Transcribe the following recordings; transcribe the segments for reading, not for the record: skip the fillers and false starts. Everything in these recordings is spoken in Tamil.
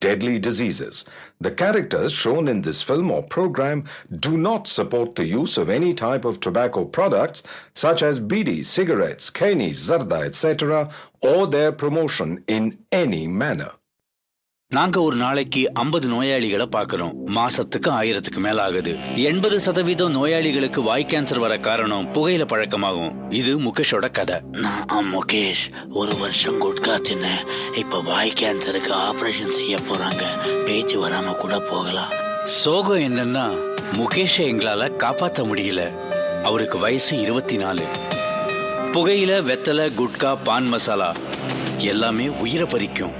deadly diseases. The characters shown in this film or program do not support the use of any type of tobacco products such as bidi, cigarettes, keni, zarda, etc. or their promotion in any manner. நாங்க ஒரு நாளைக்கு 50 நோயாளிகளை பார்க்கிறோம். மாசத்துக்கு 1000க்கு மேல ஆகுது. 80% நோயாளிகளுக்கு வாய் கேன்சர் வர காரணம் புகையில பழக்கமாகும். இது முகேஷோட கதை. நான் முகேஷ் 1 வருஷம் குட்கா தின்னேன். இப்ப வாய் கேன்சருக்கு ஆபரேஷன் செய்ய போறாங்க. பேச்சு வராம கூட போகலாம். சோகம் என்னன்னா முகேஷை எங்களால காப்பாற்ற முடியல. அவருக்கு வயசு 24. புகையில, வெத்தலை, குட்கா, பான் மசாலா எல்லாமே உயிரை பறிக்கும்.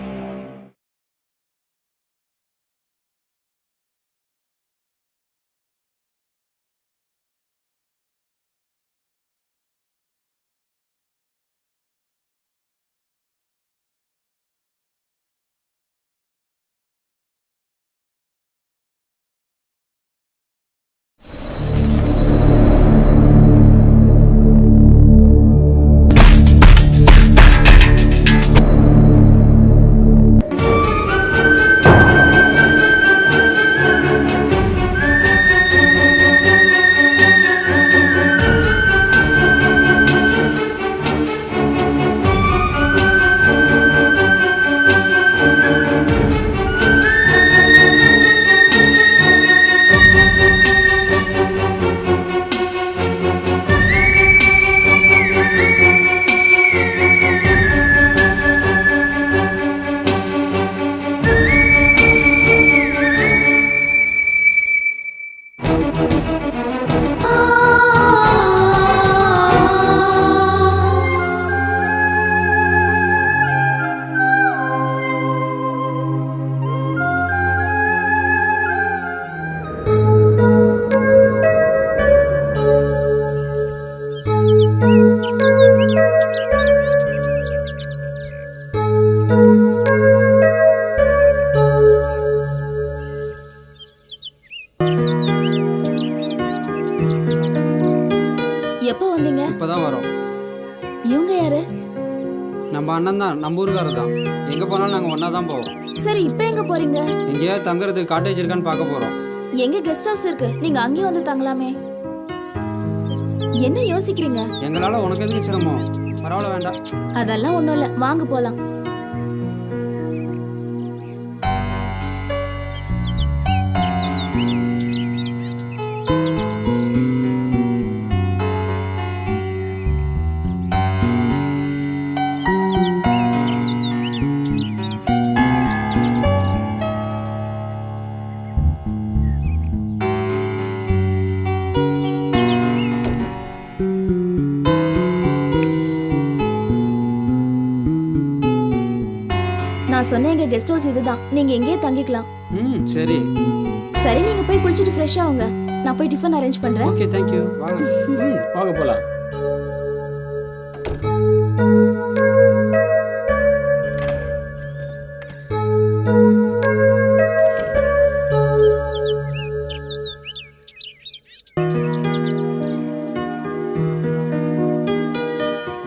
எப்போ வந்தீங்க? இப்பதான் வரோம். இவங்க யாரு? நம்ம அண்ணன் தான், நம்ம ஊருக்காரர் தான். எங்க போனாலும் நாங்க ஒன்னா தான் போவோம். சரி, இப்போ எங்க போறீங்க? எங்கேயாவது தங்குறதுக்கு காட்டேஜ் இருக்கான்னு பார்க்க போறோம். எங்க கெஸ்ட் ஹவுஸ் இருக்கு, நீங்க அங்கேயே வந்து தங்கலாமே. என்ன யோசிக்கிறீங்க? எங்களால உனக்கு எதுக்கு சிரமம்? பரவாயில்ல, வேண்டாம். அதெல்லாம் ஒண்ணும் இல்ல, வாங்க போலாம். நான் சொன்ன எங்க கெஸ்ட் ஹவுஸ் இதுதான், நீங்க எங்கேயே தங்கிக்கலாம். சரி சரி, நீங்க போய் குளிச்சிட்டு ஃப்ரெஷ் ஆகுங்க. நான் போய் டிஃபன் அரேஞ்ச் பண்றேன். Okay, thank you. வாங்க. வாங்க போலாம்.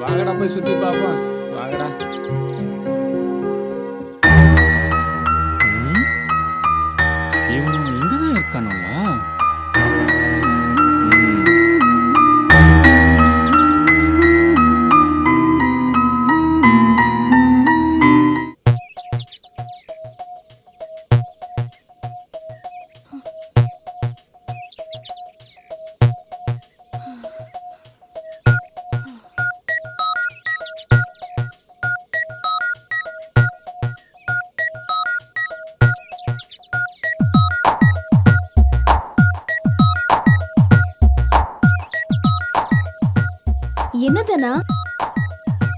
வாங்கடா போய் சுத்தி பாப்போம். வாங்கடா. இவனும் இங்கதான் இருக்கானுங்களா? என்னதனா?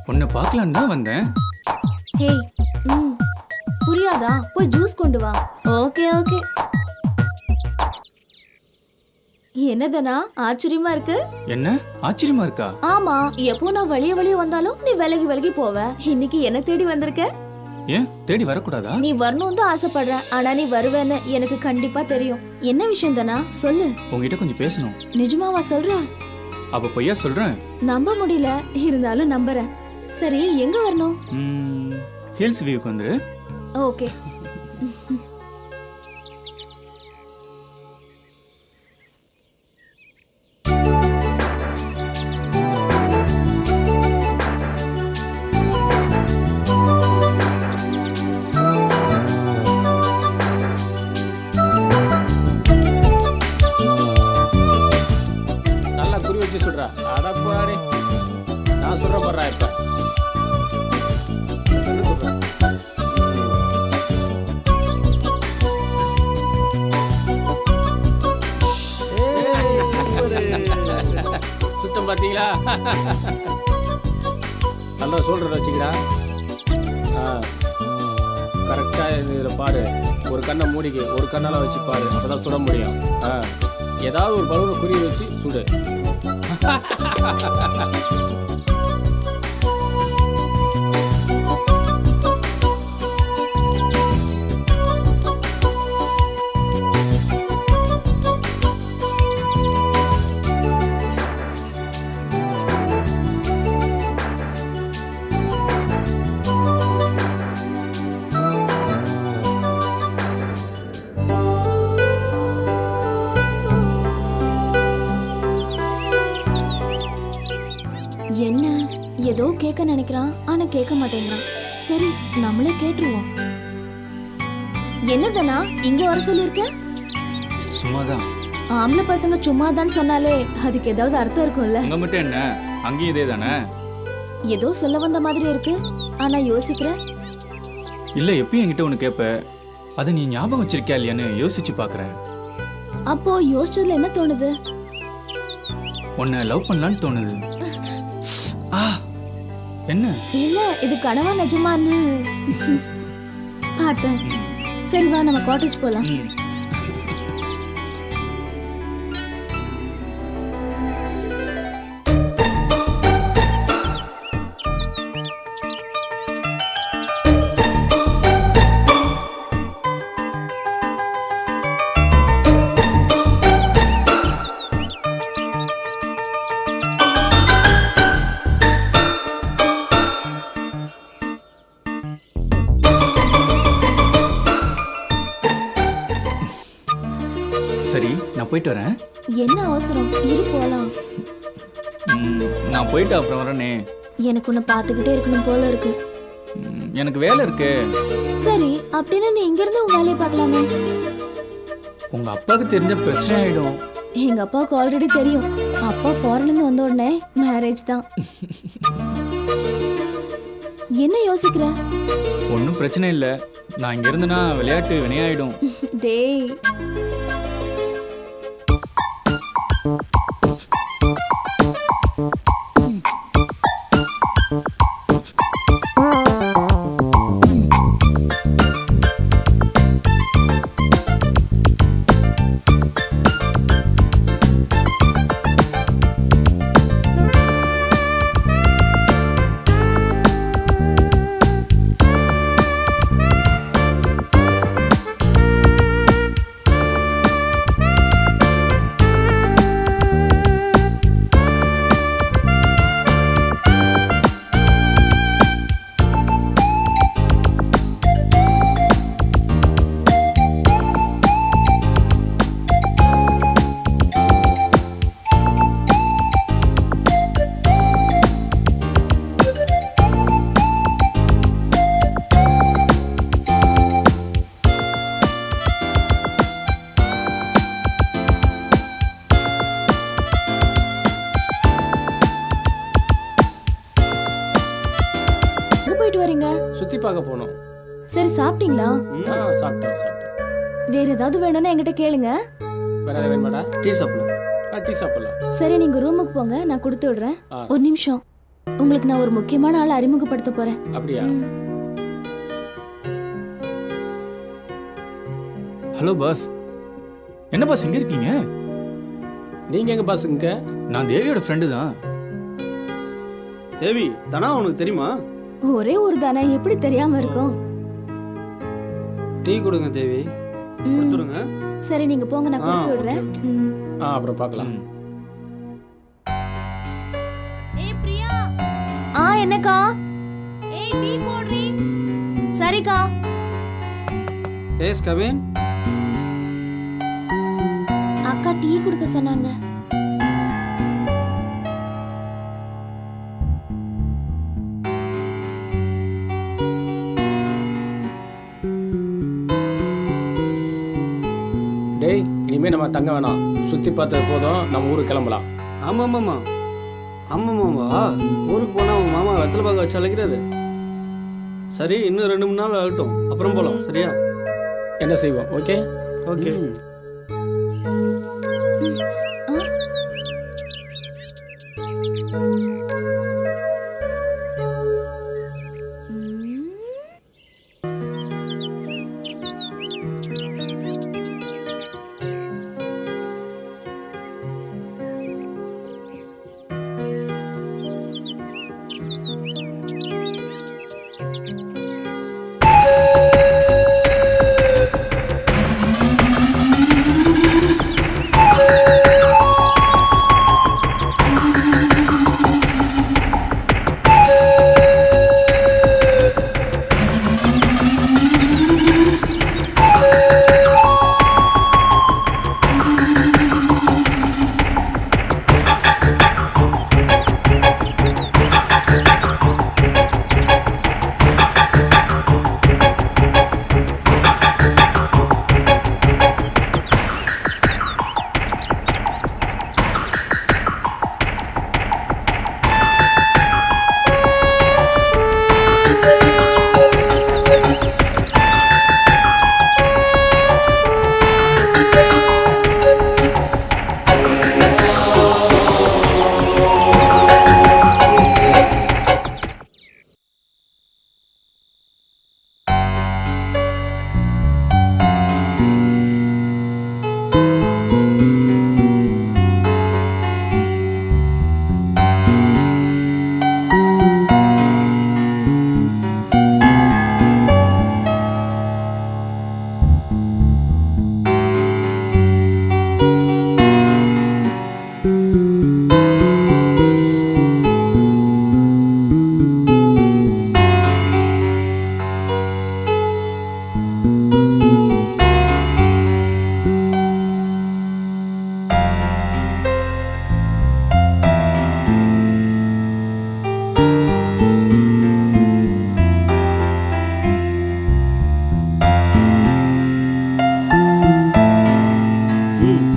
உன்னை பார்க்கலான்னு தான் வந்தேன். ஹேய், புரியாதா? போய் ஜூஸ் கொண்டு வா. Okay okay. என்னதனா ஆச்சரியமா இருக்கு? என்ன ஆச்சரியமா இருக்கா? ஆமா, எப்போ நான் வெளியே வந்தாலும் நீ விலகி போவ. இன்னைக்கு என்ன தேடி வந்திருக்க? ஏன் தேடி வரக்கூடாதா? நீ வரணும்னு தான் ஆசைப்படுறேன், ஆனா நீ வருவேன்னு எனக்கு கண்டிப்பா தெரியும். என்ன விஷயம் தானா? சொல்லு. உங்ககிட்ட கொஞ்சம் பேசணும். நிஜமாவா சொல்ற? அப்ப பொய்யா சொல்றேன்? நம்ப முடியல, இருந்தாலும் நம்புறேன். சரி, எங்க வரணும்? ஹில்ஸ் வியூக்கு வந்துரு. ஓகே. பார்த்தீங்களா? நல்லா சொல்கிறத வச்சுக்கிறா. கரெக்டாக இதில் பாரு, ஒரு கண்ணை மூடிக்கு ஒரு கண்ணால் வச்சு பாரு, அப்போ தான் சுட முடியும். ஏதாவது ஒரு பலூனை குறி வச்சு சுடு. என்ன ஏதோ கேட்க நினைக்கிறான், ஆனா கேட்க மாட்டேங்கிறான். சரி, நம்மளே கேட்டுருவோம். என்னதானா இங்க வர சொல்லிருக்க? சும்மாதான். ஆம்பளை பசங்க சும்மாதான் சொன்னாலே அதுக்கு ஏதாவது அர்த்தம் இருக்கும்ல? அங்க மட்டும் என்ன, அங்கேயும் இதே தானே. ஏதோ சொல்ல வந்த மாதிரி இருக்கு, ஆனா யோசிக்கிற. இல்ல, எப்பயும் என்கிட்ட ஒன்று கேட்ப, அதை நீ ஞாபகம் வச்சிருக்கியா இல்லையான்னு யோசிச்சு பார்க்குறேன். அப்போ யோசிச்சதுல என்ன தோணுது? உன்னை லவ் பண்ணலான்னு தோணுது. என்ன? இல்ல, இது கனவா நிஜமான்னு பார்த்தேன். சரி வா, நம்ம காட்டேஜ் போலாம். சரி, நான் போயிட்டு வரேன். என்ன அவசரம்? இரு போலாம். நான் போயிட்டு அப்புறம் வரேனே. எனக்கு உன்னை பார்த்துக்கிட்டே இருக்கணும் போல இருக்கு. எனக்கு வேலை இருக்கு. சரி, அப்படின்னா நீ இங்க இருந்து உன் வேலையை பார்க்கலாமே. உங்க அப்பாவுக்கு தெரிஞ்ச பிரச்சனை ஆயிடும். எங்க அப்பாவுக்கு ஆல்ரெடி தெரியும். அப்பா ஃபாரின்ல இருந்து வந்த உடனே மேரேஜ் தான். என்ன யோசிக்கிற? ஒன்றும் பிரச்சனை இல்லை. நான் இங்க இருந்தேன்னா விளையாட்டு வினையாயிடும். டேய், சுற்றி பார்க்க போனோம். சரி, சாப்பிட்டீங்களா? சாப்பிட்டோம். வேற ஏதாவது வேணும்னா என்கிட்ட கேளுங்க. வேற ஏதாவது வேணுமாடா? டீ சாப்பிடலாம். டீ சாப்பிடலாம். சரி, நீங்க ரூமுக்கு போங்க, நான் கொடுத்து விடுறேன். ஒரு நிமிஷம், உங்களுக்கு நான் ஒரு முக்கியமான ஆளை அறிமுகப்படுத்த போறேன். அப்படியா? Hello boss. என்ன பாஸ் இங்க இருக்கீங்க? நீங்க எங்க பாஸ்? இங்க நான் தேவியோட ஃப்ரெண்டு தான். தேவி தானா? உனக்கு தெரியுமா? ஒரே ஒரு தானே, எப்படி தெரியாம இருக்கும்? டீ கொடுங்க தேவி. கொடுத்துருங்க. சரி, நீங்க போங்க, நான் கொடுத்து விடுறேன். அப்புறம் பார்க்கலாம். ஏய் பிரியா. என்னக்கா? ஏய், டீ போடுறீ? சரிக்கா. எஸ் கவின். அக்கா டீ குடுக்க சொன்னாங்க. டேய், இனிமே நம்ம தங்க வேணாம். சுற்றி பார்த்தது போதும், நம்ம ஊருக்கு கிளம்பலாம். ஆமாம்மாம்மா. ஆமாம்மாம்மா, ஊருக்கு போனால் அவங்க மாமா வெத்தலை பாக்க வச்சு அழைக்கிறாரு. சரி, இன்னும் 2-3 நாள் ஆகட்டும், அப்புறம் போகலாம். சரியா? என்ன செய்வோம்? Okay okay.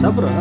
சாப்பிட்றா.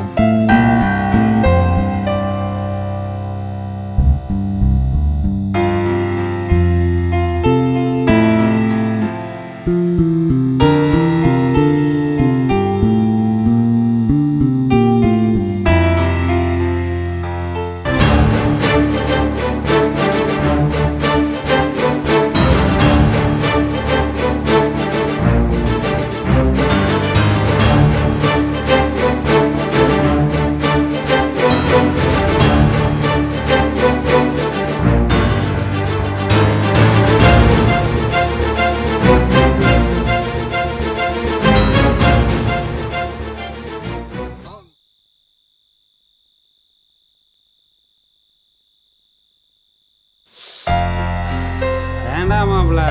வேண்டாம் மாப்பிள்ள,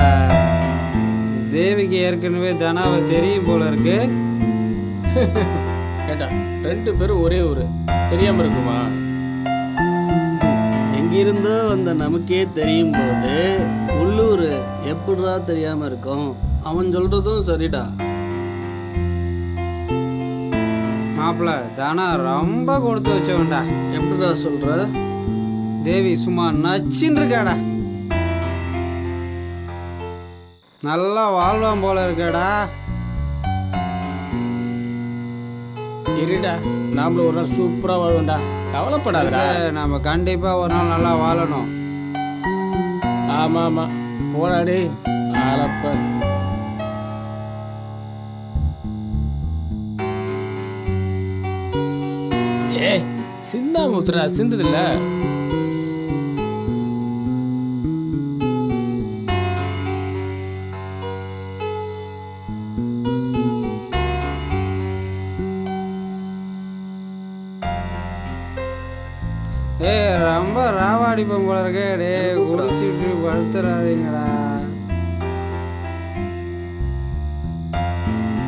தேவிக்கு ஏற்கனவே தனாவை தெரியும் போல இருக்கு. கேட்டா 2 பேரும் ஒரே ஊர், தெரியாம இருக்குமா? எங்கிருந்தோ வந்த நமக்கே தெரியும் போது உள்ளூர் எப்படிடா தெரியாம இருக்கும்? அவன் சொல்றதும் சரிடா. மாப்பிள்ள, தனா ரொம்ப கொடுத்து வச்சவன்டா. எப்படிடா சொல்ற? தேவி சும்மா நச்சின்னு இருக்காடா. நல்லா வாழ்வான் போல இருக்கடா. இருடா, நாமளும் ஒரு நாள் சூப்பரா வாழ்வோம்டா, கவலைப்படாதடா. நம்ம கண்டிப்பா ஒரு நாள் நல்லா வாழணும். ஆமா ஆமா, போடாடே ஆளப்ப. ஏ சிந்தா முத்துரா, சிந்ததில்ல. ரொம்ப ராவாடிப்போம் போல இருக்கே. டே குடிச்சிட்டு படுத்துறாதீங்கடா.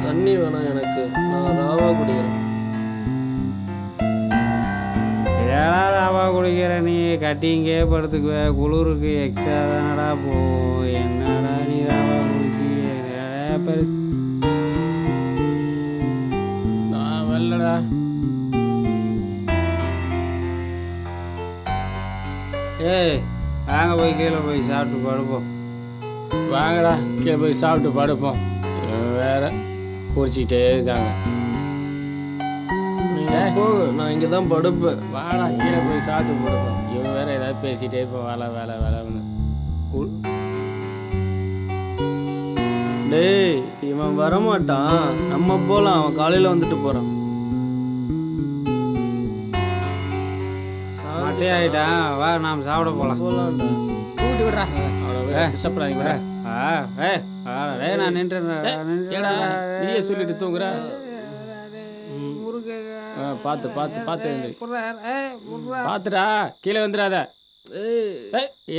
தண்ணி வேணாம் எனக்கு, நான் ராவா குடிக்கிறேன். ஏடா ராவா குடிக்கிற நீ? கட்டிங்கே படுத்துக்குவ, குளிருக்கு எக்ஸ்ட்ரா தானடா போகும். என்னடா நீ ராவா குடிச்சி நான் வரலடா. ஏய் வாங்க போய் கீழே போய் சாப்பிட்டு படுப்போம். வாங்கடா கீழே போய் சாப்பிட்டு படுப்போம். இவன் வேற குடிச்சிக்கிட்டே இருக்காங்க. போங்க, நான் இங்கே தான் படுப்பேன். வாடா கீழே போய் சாப்பிட்டு படுப்போம். இவன் வேற ஏதாவது பேசிகிட்டே இருப்போம். வேலை வேலை வேலைன்னு. டேய், இவன் வரமாட்டான், நம்ம போலாம். அவன் காலையில் வந்துட்டு போகிறான். மட்டே ஆகிட்டான், வா நாம் சாப்பிட போகலாம். போகலாம்டா. கூட்டி விடுறா, அவ்வளோ கஷ்டப்படாதீங்க. நான் நின்று ஏடா நீயே சொல்லிட்டு தூங்குற. பார்த்து பார்த்து பார்த்து பார்த்துடா, கீழே வந்துடாத.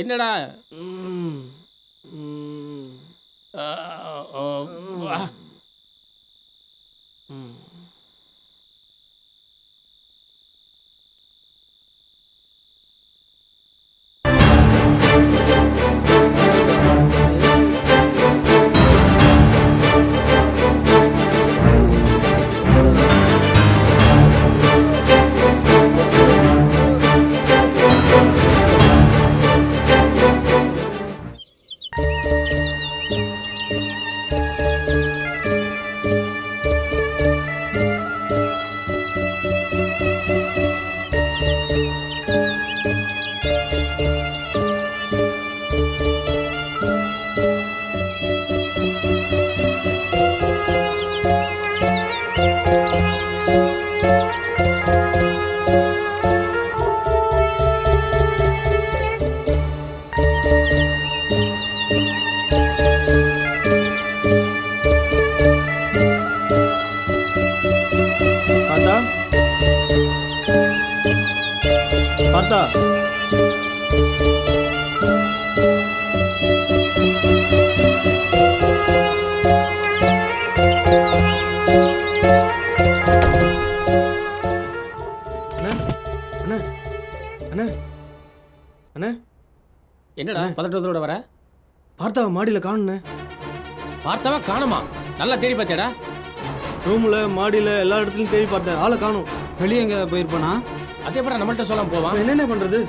என்னடா பார்த்தா என்னடா பதட்டத்தோட வர? பார்த்தாவ மாடியில் காணுண்ணே. பார்த்தாவா காணுமா? நல்லா தேடி பார்த்தியாடா? ரூமில் மாடியில் எல்லா இடத்துலையும் தேடி பார்த்தேன், ஆளை காணும். வெளியே எங்கே போயிருப்பானா? அதே படம் நம்மள்ட்ட சொல்லாம போவான். என்னென்ன பண்றது?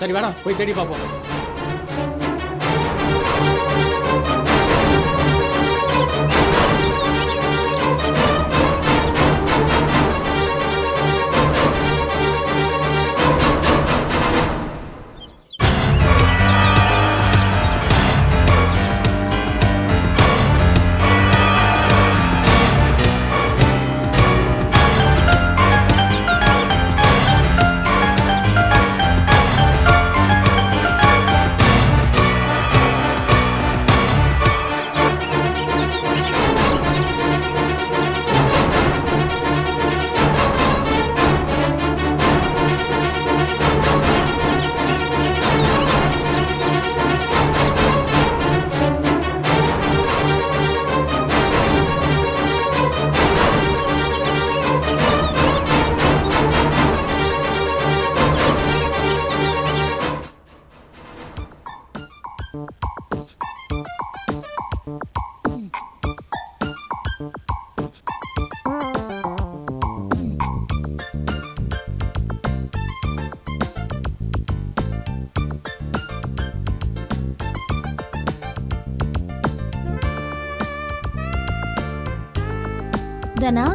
சரி வேணா போய் தேடி பார்ப்போம். தனா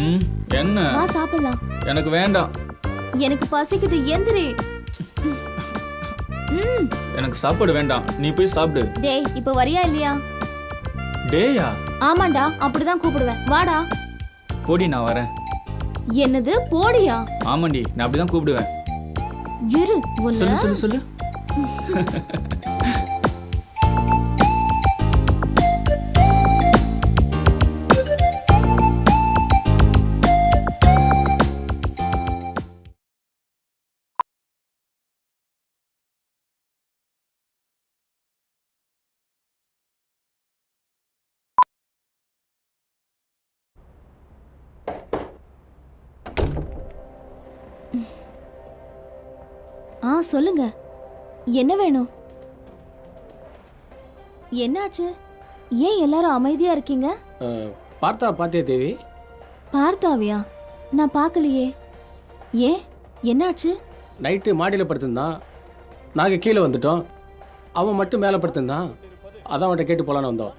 ம் என்ன? வா சாப்பிடலாம். எனக்கு வேண்டாம். எனக்கு பசிக்குது, எந்திரி. ம். எனக்கு சாப்பாடு வேண்டாம், நீ போய் சாப்பிடு. டேய் இப்போ வரியா இல்லையா? டேயா? ஆமாண்டா, அப்படிதான் கூப்பிடுவேன். வாடா. போடி, நான் வரேன். என்னது போடியா? ஆமாண்டி, நான் அப்படிதான் கூப்பிடுவேன். இரு சொல்லு உன்னை. சொல்லு சொல்லு. சொல்லுங்க, என்ன வேணும்? என்னாச்சு? ஏன் எல்லாரும் அமைதியா இருக்கீங்க? பார்த்தா பாத்தியா தேவி? பார்த்தாவியா? நான் பார்க்கலையே. ஏன், என்னாச்சு? நைட்டு மாடியில் படுத்திருந்தான், நாங்கள் கீழே வந்துட்டோம். அவன் மட்டும் மேலே படுத்திருந்தான். அதான் அவன்கிட்ட கேட்டு போலான்னு வந்தோம்.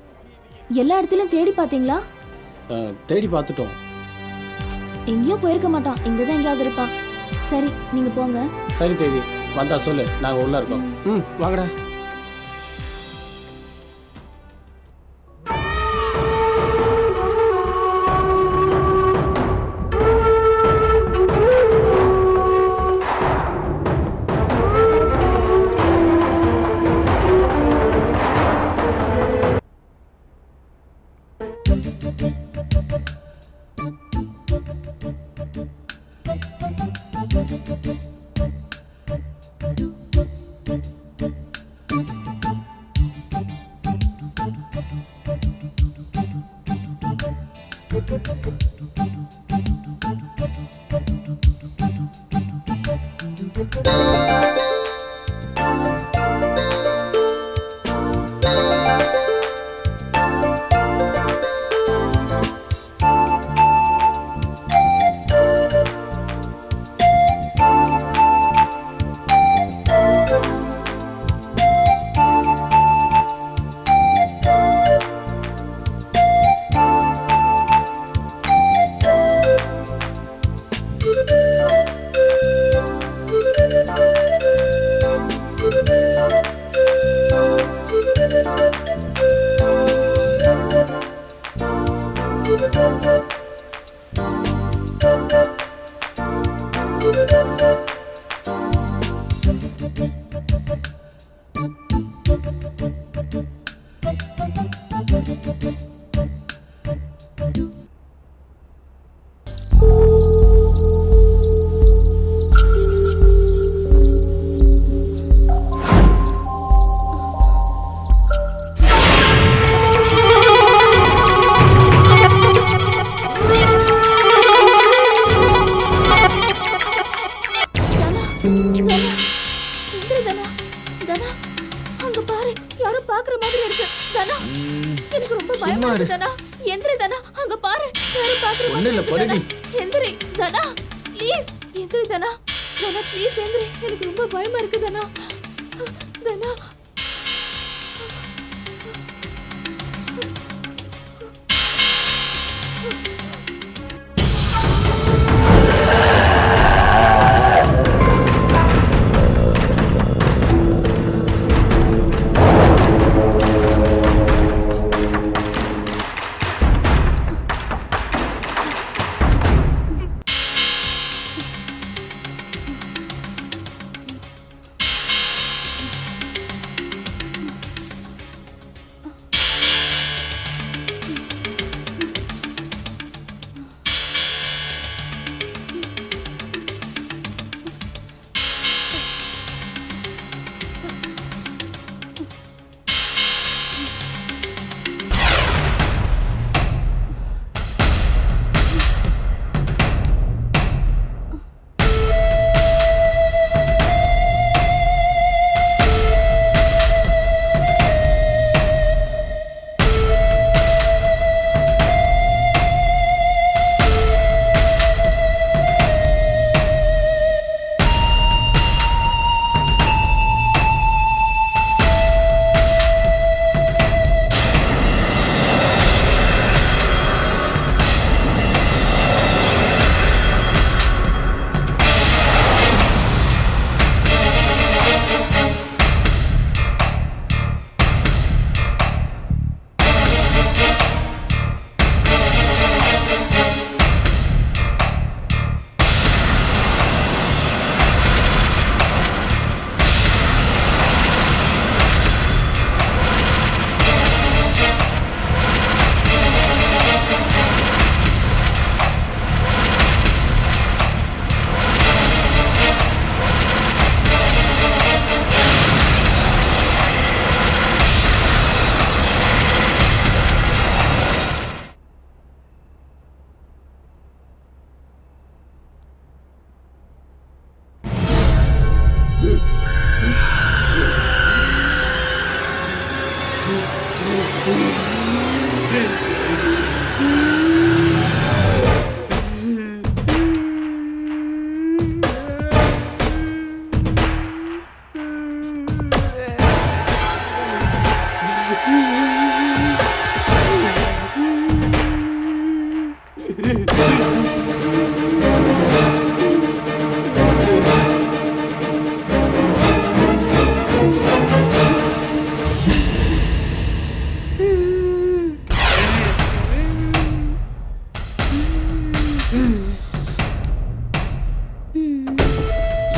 எல்லா இடத்துலயும் தேடி பார்த்தீங்களா? தேடி பார்த்துட்டோம். எங்கேயும் போயிருக்க மாட்டான், இங்கதான் எங்கேயாவது இருப்பான். சரி, நீங்க போங்க. சரி தேவி, வந்தா சொல்லு, நாங்கள் உள்ள இருக்கோம். ம், வாங்கடா. எனக்கு ரொம்ப பயமா இருக்கு தனா. எந்திரி தனா, அங்க பாரு. யாரும் பாக்குற ஒண்ணும் இல்ல, படுடி. எந்திரி தனா ப்ளீஸ் எந்திரி தனா தனா ப்ளீஸ் எந்திரி எனக்கு ரொம்ப பயமா இருக்கு தனா தனா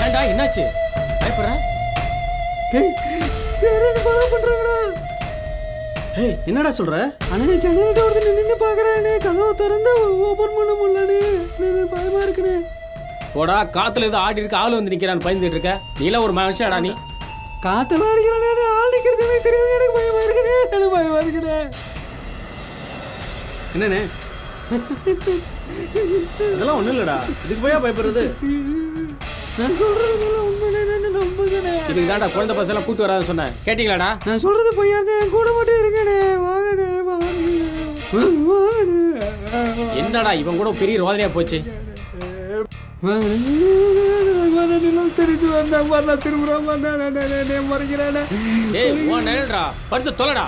ஏன்டா என்னாச்சு பயப்படுற? ஏய் என்னடா சொல்ற? அண்ணே ஜன்னல் டோர்ல நின்னு பாக்குறானே, கதவு திறந்து ஓபன் பண்ண முடியலனே, எனக்கு பயமா இருக்குனே. போடா, காத்துல ஏதோ ஆடி இருக்கு, ஆளு வந்து நிக்கிறான்னு பயந்துட்டு இருக்க. நீலாம் ஒரு மனுஷன்டா நீ. காத்துல அடிக்கிறானே, ஆள் நிக்கிறதுமே தெரியாது, எனக்கு பயமா இருக்குனே, எனக்கு பயமா இருக்குனே. என்னனே? இதெல்லாம் ஒண்ணும் இல்லடா, இதுக்கு போயா பயப்படுறது? நான் சொல்றதெல்லாம் உண்மைனே, நம்புங்கனே. இதுக்கு தான்டா குழந்தை பசங்க கூட்டி வராதுன்னு சொன்னேன், கேட்டீங்களாடா? நான் சொல்றது பொய்யாதே, கூட மட்டும் இருக்கனே, வாங்கனே வாங்கனே. என்னடா இவன் கூட பெரிய ரோதனையா போச்சு. தெரிஞ்சு வந்தா திரும்புறான் மறைக்கிறானே. ஏய் உன் நிழல்டா, படுத்து தொலைடா.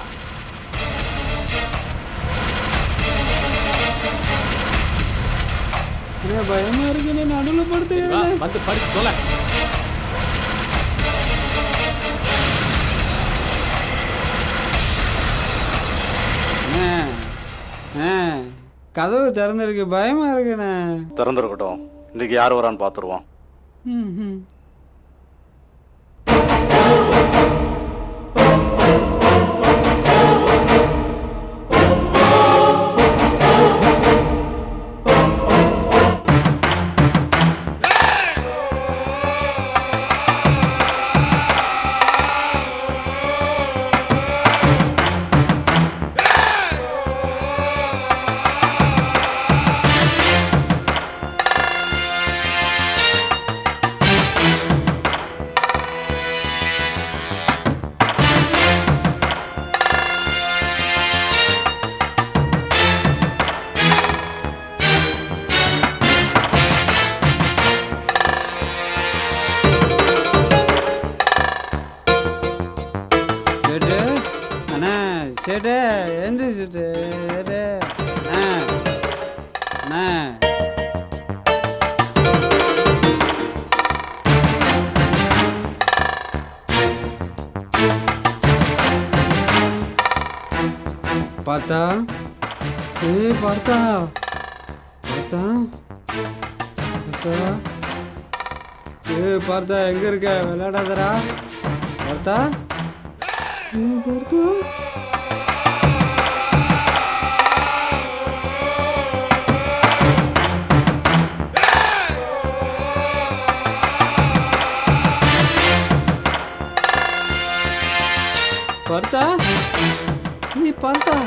பயமா இருக்குன்னு நடுவில் படுத்து வந்து படுத்து தொலை. கதவு திறந்திருக்கு, பயமா இருக்குண்ணே. திறந்துருக்கட்டும், இன்னைக்கு யார் வரான்னு பார்த்துருவோம். பார்த்தா பார்த்தா பார்த்தா பார்த்தா பார்த்தா எங்கே இருக்க விளையாடாதரா பார்த்தா பார்த்தா பார்த்தா பார்த்தா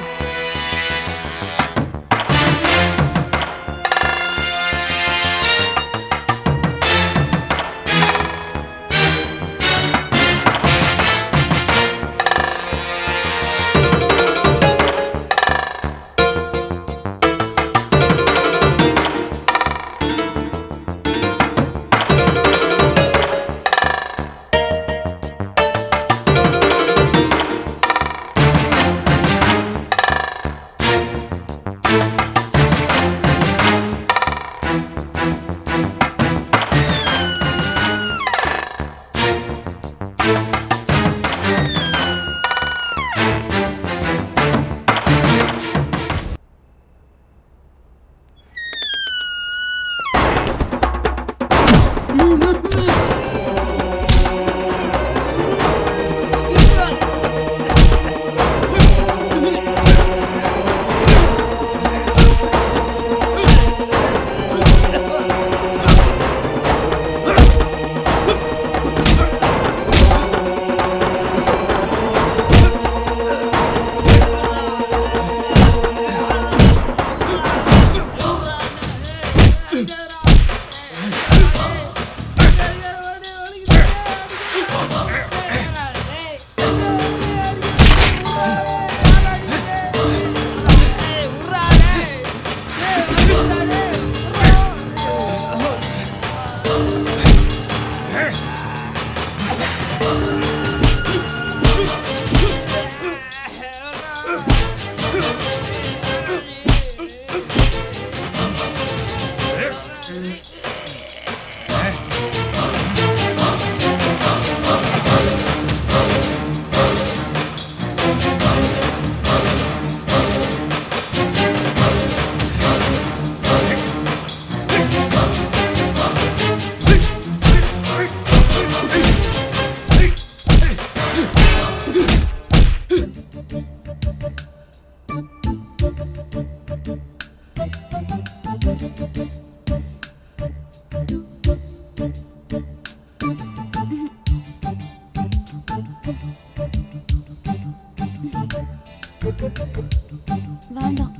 வேண்டாம்.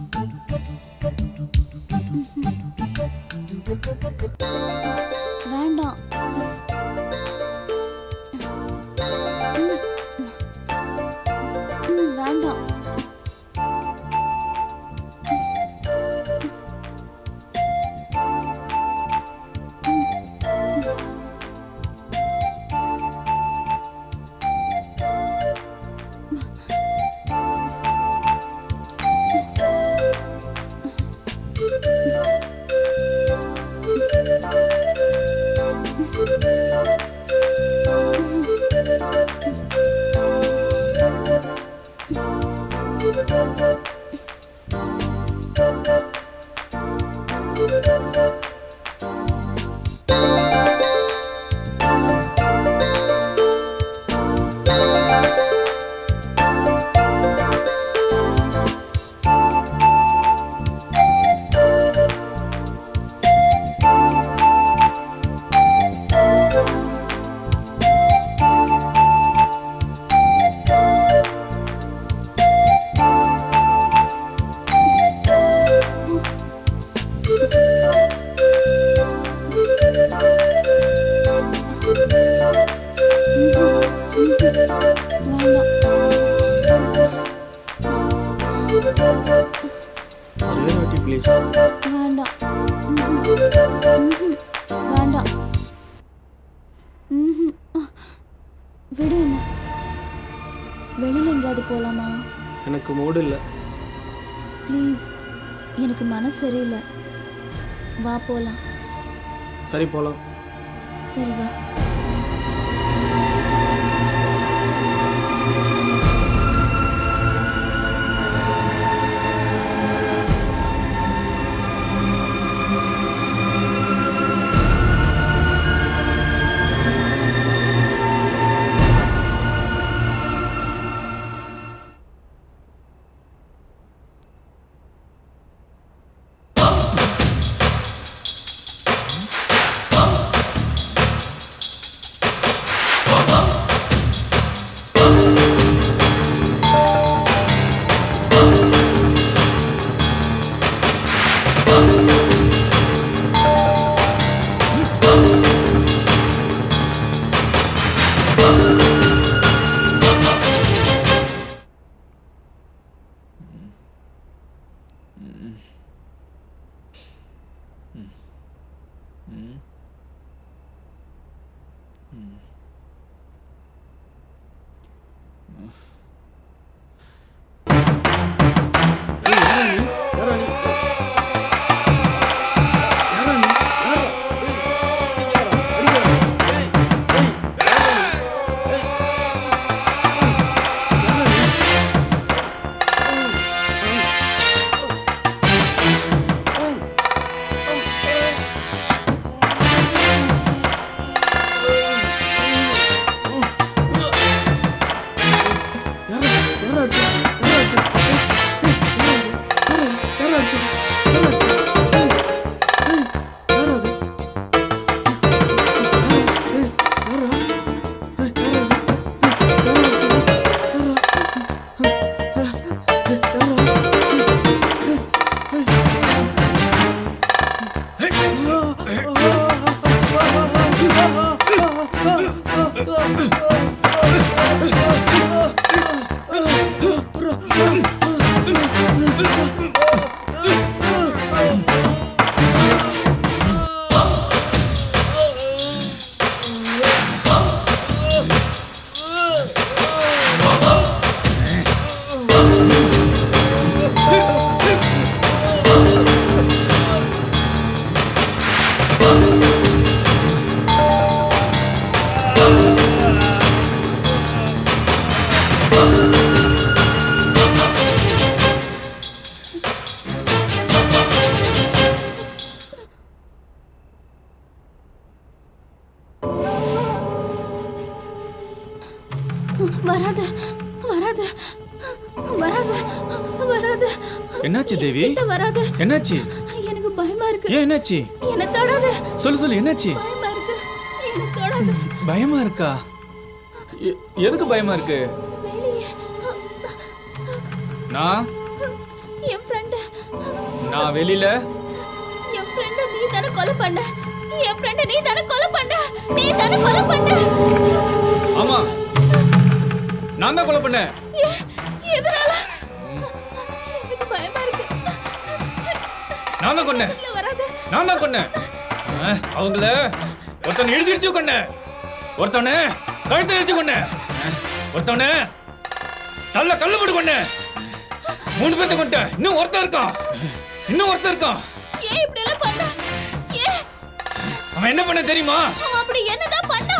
வேண்டாம். வேண்டாம். ப்ளீஸ். வேண்டாம். வேண்டாம். விடு என்ன. வெளியில் எங்கேயாவது போகலாமா? எனக்கு மூடு இல்லை. ப்ளீஸ், எனக்கு மனசு சரியில்லை. வா போகலாம். சரி போகலாம். சரி வா. வராத வராத வராத வராத. என்னாச்சு தேவி? கிட்ட வராத. என்னாச்சு? எனக்கு பயமா இருக்கு. ஏன் என்னாச்சு? என்ன தொடாத. சொல்லு என்னாச்சு? பயமா இருக்கு. என்ன தொடாத. பயமா இருக்கா? எதுக்கு பயமா இருக்கு? வெளியே. நான் என் ஃப்ரெண்ட். நான் வெளியில. என் ஃப்ரெண்ட நீ தான கொலை பண்ண. என் ஃப்ரெண்ட நீ தான கொலை பண்ண. நீ தான கொலை பண்ண. ஆமா, நான் தான் கொலை பண்ணேன். எதனால? எனக்கு பயமா இருக்கு. நான் தான் கொன்னேன். இல்ல வராத. நான் தான் கொன்னேன். அவங்கள ஒருத்தனை இடிச்சு கொன்னேன். ஒருத்தனை கழுத்தை இடிச்சு கொன்னேன். ஒருத்தனை தள்ள கல்லு போட்டு கொன்னேன். 3 பேர்த்த கொண்டேன். இன்னும் ஒருத்தன் இருக்கான். ஏன் இப்படி எல்லாம் பண்ண? ஏன்? அவன் என்ன பண்ண தெரியுமா? அவன் அப்படி என்னதான் பண்ணா?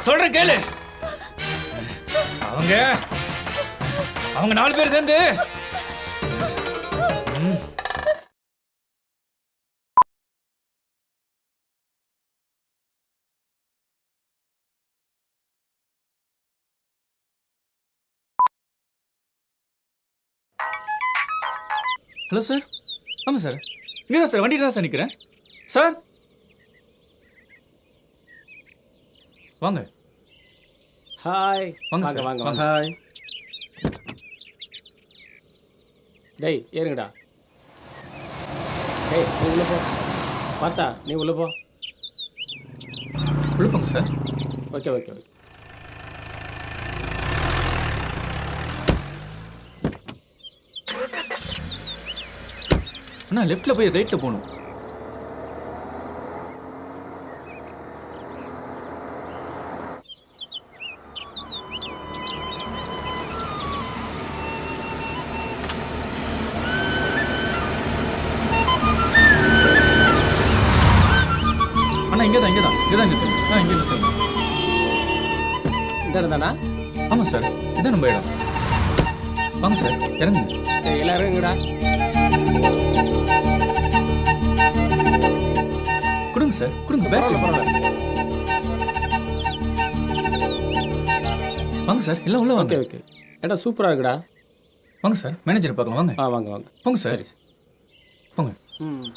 சொல்றேன் கேளு. அவங்க 4 பேர் சேர்ந்து ஹலோ சார். ஆமாம் சார், இங்கே தான் சார், வண்டியில் தான் சார் நிற்கிறேன் சார். வாங்க. ஹாய். வாங்க வாங்க சார், வாங்க வாங்க. வாங்க. ஹாய். டேய் ஏறுங்கடா. டேய் நீ உள்ள போ. பார்த்தா நீ உள்ள போ. உள்ள போங்க சார். Okay okay okay. அண்ணா லெஃப்ட்டில் போய் ரைட்டில் போகணும். அண்ணா இங்கே தான் இங்கே நிறுத்துங்க. இந்த தானா? ஆமாம் சார், இதான் நம்ம இடம். வாங்க சார், இறங்குங்க. டேய் எல்லாரும் இருங்கடா. கொடுங்க சார், கொடுங்க. பரவாயில்ல. வாங்க சார், எல்லாம் உள்ள வாங்க. Okay okay. ஏடா சூப்பராக இருக்குடா. வாங்க சார், மேனேஜர் பார்க்கலாம். வாங்க வாங்க வாங்க. போங்க சார். சரி. போங்க. ம்.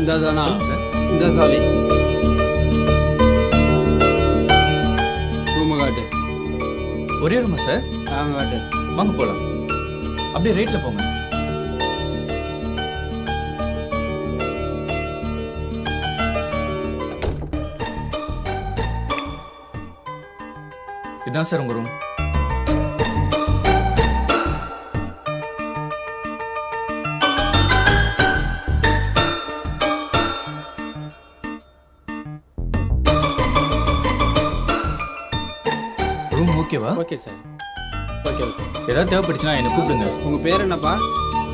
இந்தாதானா? சொல்லுங்க சார். இந்த சாவி ரூமு காட்டு. ஒரே ரூமா சார்? ஆமாம் காட்டு. வாங்க போகலாம். அப்படியே ரைட்டில் போங்க. இதுதான் சார் உங்கள் ரூம். ரூம் ஓகேவா? Okay sir. Okay okay. ஏதாவது தேவைப்படுச்சுன்னா என்னை கூப்பிடுங்க. உங்கள் பேர் என்னப்பா?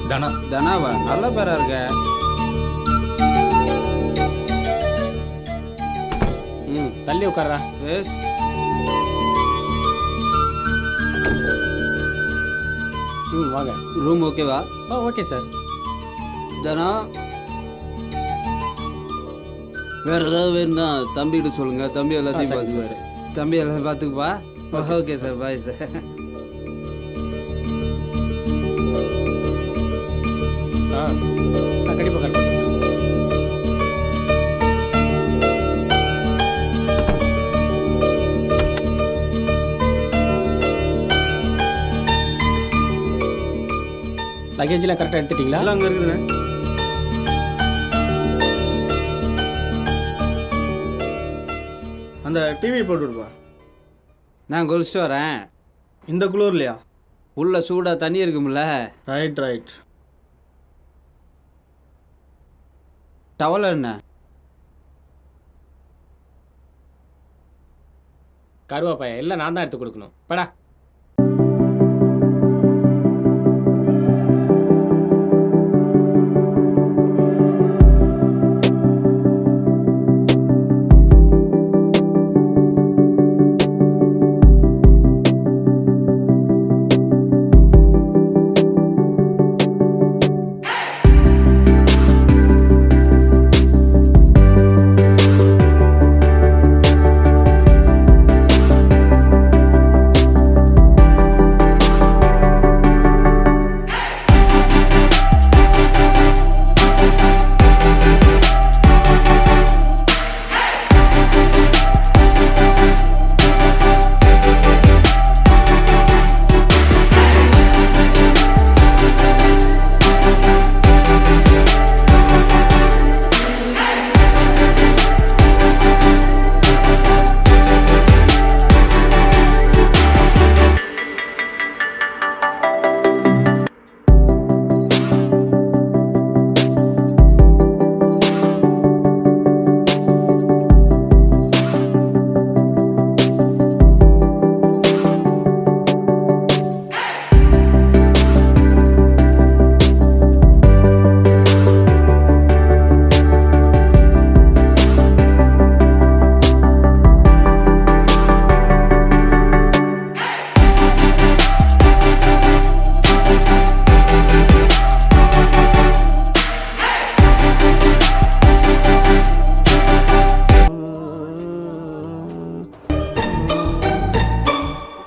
தானா? தனாவா? நல்ல பேரா இருக்க. ம் தள்ளி உட்கார்றா. எஸ். ம் வாங்க. ரூம் ஓகேவா? Okay sir. தனா, வேற ஏதாவது வேணும்னா தம்பிகிட்ட சொல்லுங்க. தம்பி எல்லாத்தையும் சரி, பார்த்துக்குவாரு. தம்பி எல்லாம் பார்த்துக்குப்பா. Okay sir, bye sir. கண்டிப்பாக கண்டிப்பாக. லக்கேஜ்லாம் கரெக்டாக எடுத்துட்டீங்களா? எல்லாம் அங்கே இருக்குதுண்ணே. அந்த டிவி போட்டு விடுப்பா. நான் குளிச்சுட்டு வரேன். இந்த குளூர்லையா? உள்ள சூடாக தண்ணி இருக்கும்ல. Right right. டவல் என்ன? கருவாப்பாயா எல்லாம் நான் தான் எடுத்து கொடுக்கணும். படா.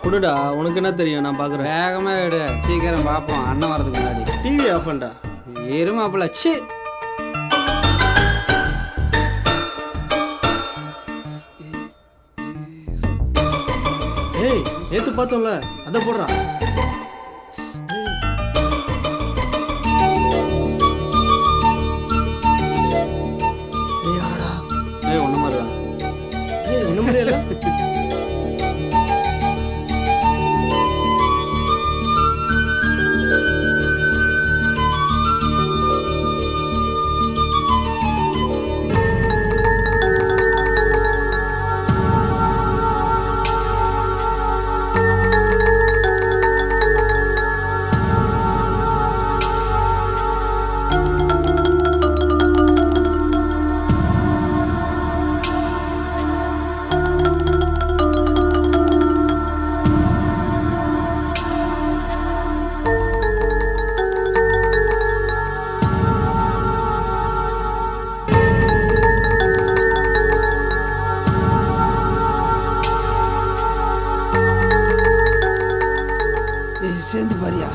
கொடுடா, உனக்கு என்ன தெரியும், நான் பார்க்குறேன். வேகமாக எடு, சீக்கிரம் பார்ப்போம் அண்ணன் வரதுக்கு முன்னாடி. டிவி ஆஃப் பண்ணா. எருமாப்பிள்ள சி. ஏய், நேற்று பார்த்தோம்ல, அதை போடுறா. ஏய் ஒன்று மாதிரி தான். ஏய் ஒன்று மாதிரி இல்லை. சேர்ந்து பாரியா.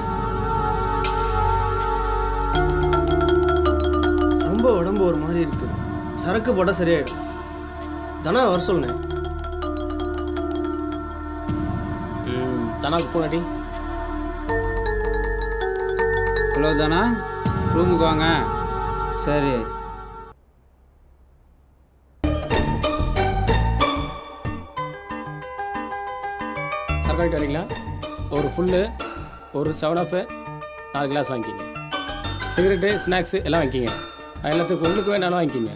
ரொம்ப உடம்பு ஒரு மாதிரி இருக்கு. சரக்கு போட சரியாயிடும். தானா வர சொல்லுனேன். தானாவுக்கு போனாடி. ஹலோ தானா, ரூமுக்கு வாங்க. சரி. சரக்கு வரீங்களா? ஒரு ஃபுல்லு, ஒரு 7-Up, 4 கிளாஸ் வாங்கிக்கிங்க. சிகரெட்டு, ஸ்நாக்ஸு எல்லாம் வாங்கிக்கிங்க. எல்லாத்துக்கும் உங்களுக்கு வேணாலும் வாங்கிக்கிங்க.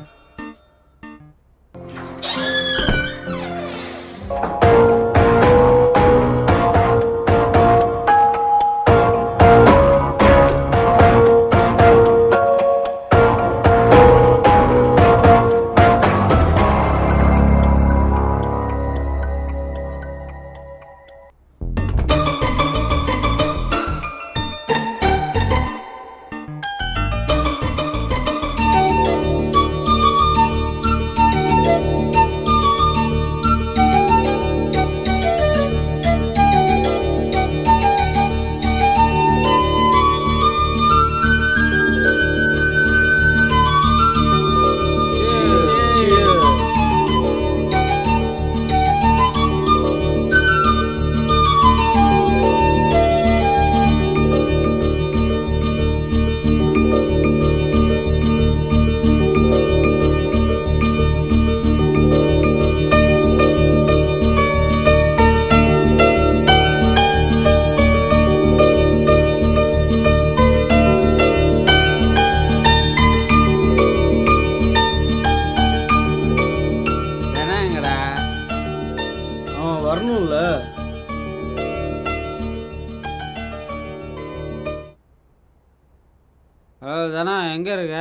ஹலோ தானா, எங்கே இருக்க?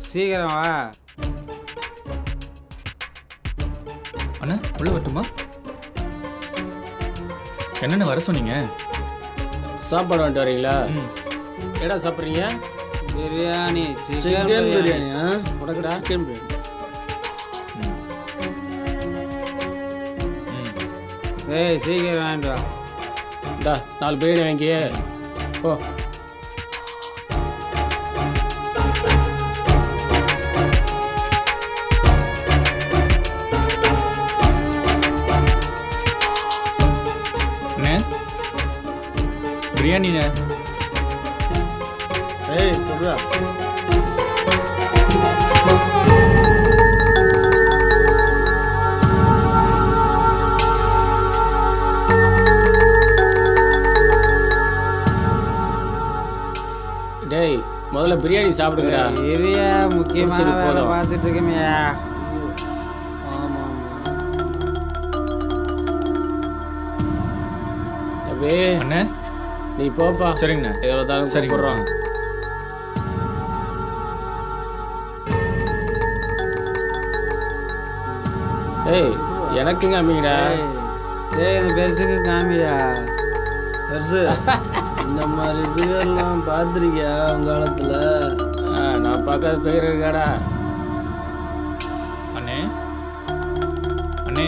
சீக்கிரம் வா. அண்ணா உள்ள வரட்டுமா? என்னென்ன வர சொன்னீங்க? சாப்பாடு வந்துட்டு வரீங்களா? என்னடா சாப்பிட்றீங்க? Biryani, chicken chicken biryani. பிரியாணியா? உனக்குடா? சிக்கன் பிரியாணி. ஏய் சீக்கிரம் வாங்கிட்டு வா. இந்தா 4 பிரியாணி வாங்கி ஓ. அண்ணே பிரியாணிண்ணே. ஏய் சொல்றா. டேய் முதல்ல பிரியாணி சாப்பிடுங்கடா. இரியா, முக்கியமான குடிச்சது வேலை போதும். பார்த்துட்டு இருக்கமையா. ஆமா தம்பி அண்ணே நீ போப்பா. சரிங்கண்ணே. எவ்வளோ சரிங்க. போடுறோம். ஏய் எனக்குங்க அம்மிங்கடா. ஏய் இந்த பெருசுக்கு காமிடா. பெருசு. இந்த மாதிரி பிகர்லாம் பார்த்துருக்கியா உங்க காலத்துல? நான் பார்க்காத பேர் இருக்காடா. அண்ணே அண்ணே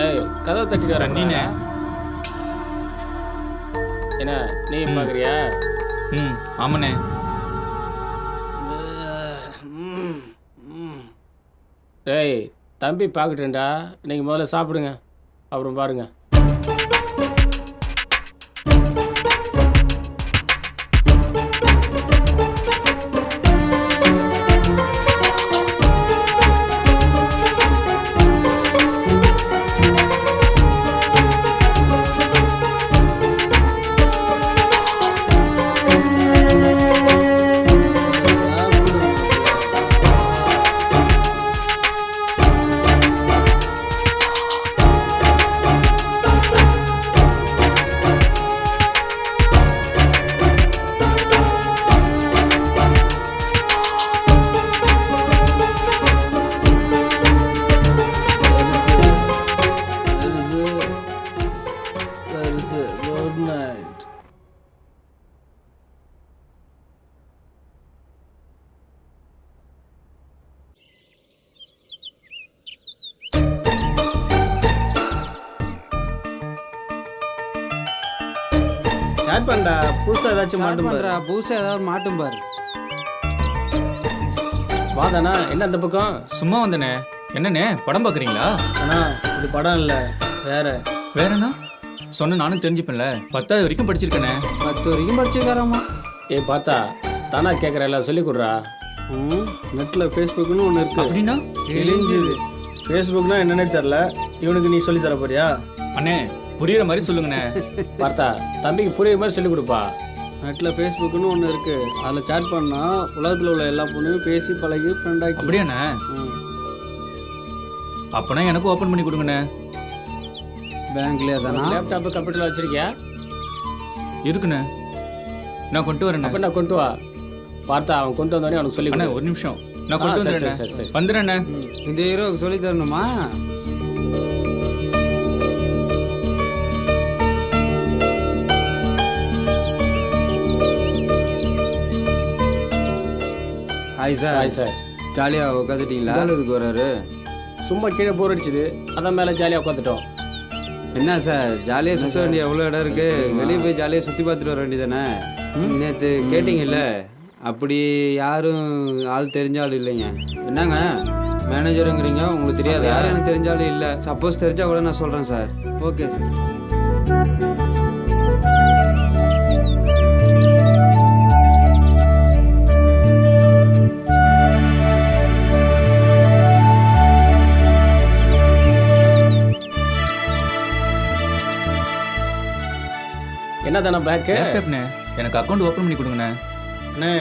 ஏய் கதவை தட்டிட்டு வர தண்ணிண்ணே. என்ன நீ பார்க்குறியா? ம் ஆமாண்ணே. டேய் தம்பி பார்க்கட்டுண்டா. நீங்கள் முதல்ல சாப்பிடுங்க, அப்புறம் பாருங்க. Good night. ஸ்டார்ட் பண்ணா. புதுசா ஏதாச்சும் மாட்டும் பண்றா, புதுசாக ஏதாவது மாட்டும் பாரு. வாதானா என்ன அந்த பக்கம்? சும்மா வந்தனே. என்னண்ணே படம் பார்க்குறீங்களா? ஆனா இது படம் இல்ல, வேற. வேறண்ணா சொன்ன நானும் தெரிஞ்சுப்பேன்ல. 10வது வரைக்கும் படிச்சிருக்கேனே. 10 வரைக்கும் படிச்சுக்காரம்மா. ஏய் பார்த்தா தானா கேட்குற எல்லாம் சொல்லி கொடுறா. நெட்ல ஃபேஸ்புக்னு ஒன்று இருக்கு. அப்படின்னா தெரிஞ்சுது. ஃபேஸ்புக்னா என்னன்னே தெரில. இவனுக்கு நீ சொல்லி தர போறியா? அண்ணே புரியுற மாதிரி சொல்லுங்கண்ணே. பார்த்தா தம்பிக்கு புரியுற மாதிரி சொல்லி கொடுப்பா. நெட்டில் ஃபேஸ்புக்னு ஒன்று இருக்கு. அதில் சேட் பண்ணால் உலகத்தில் உள்ள எல்லா பொண்ணையும் பேசி பழகி ஃப்ரெண்டாகி. அப்படியாண்ணே? அப்பனா எனக்கு ஓப்பன் பண்ணி கொடுங்கண்ணே. பேங்க்லேயே தானா? லேப்டாப்பு கம்ப்யூட்டரில் வச்சிருக்கியா? இருக்குண்ணே, நான் கொண்டு வரேன். அப்போ நான் கொண்டு வா. பார்த்தா அவன் கொண்டு வந்தோடனே அவனுக்கு சொல்லி அண்ணா கொடு. ஒரு நிமிஷம், நான் கொண்டு சரி, வந்துடுறேன். சரி, சரி. வந்துடுறேண்ணே. இந்த ஹீரோவுக்கு சொல்லி தரணுமா? Hi sir. Hi sir. ஜாலியாக உட்காந்துட்டீங்களா? இதுக்கு வராரு. சும்மா கீழே போர் அடிச்சுது, அதான் மேலே ஜாலியாக உட்காந்துட்டோம். என்ன சார், ஜாலியாக சுற்ற வேண்டிய எவ்வளோ இடம் இருக்கு. வெளியே போய் ஜாலியாக சுற்றி பார்த்துட்டு வர வேண்டியதானே? நேற்று கேட்டிங்கல்ல, அப்படி யாரும் ஆள் தெரிஞ்ச ஆள் இல்லைங்க. என்னங்க மேனேஜருங்கிறீங்க, உங்களுக்கு தெரியாது? யாரும் எனக்கு தெரிஞ்ச ஆள் இல்லை. சப்போஸ் தெரிஞ்சா கூட நான் சொல்கிறேன் சார். Okay sir. என்ன தானே பேக்கு? லேப்டாப்ண்ணே, எனக்கு அக்கௌண்ட் ஓப்பன் பண்ணி கொடுங்கண்ணே. அண்ணே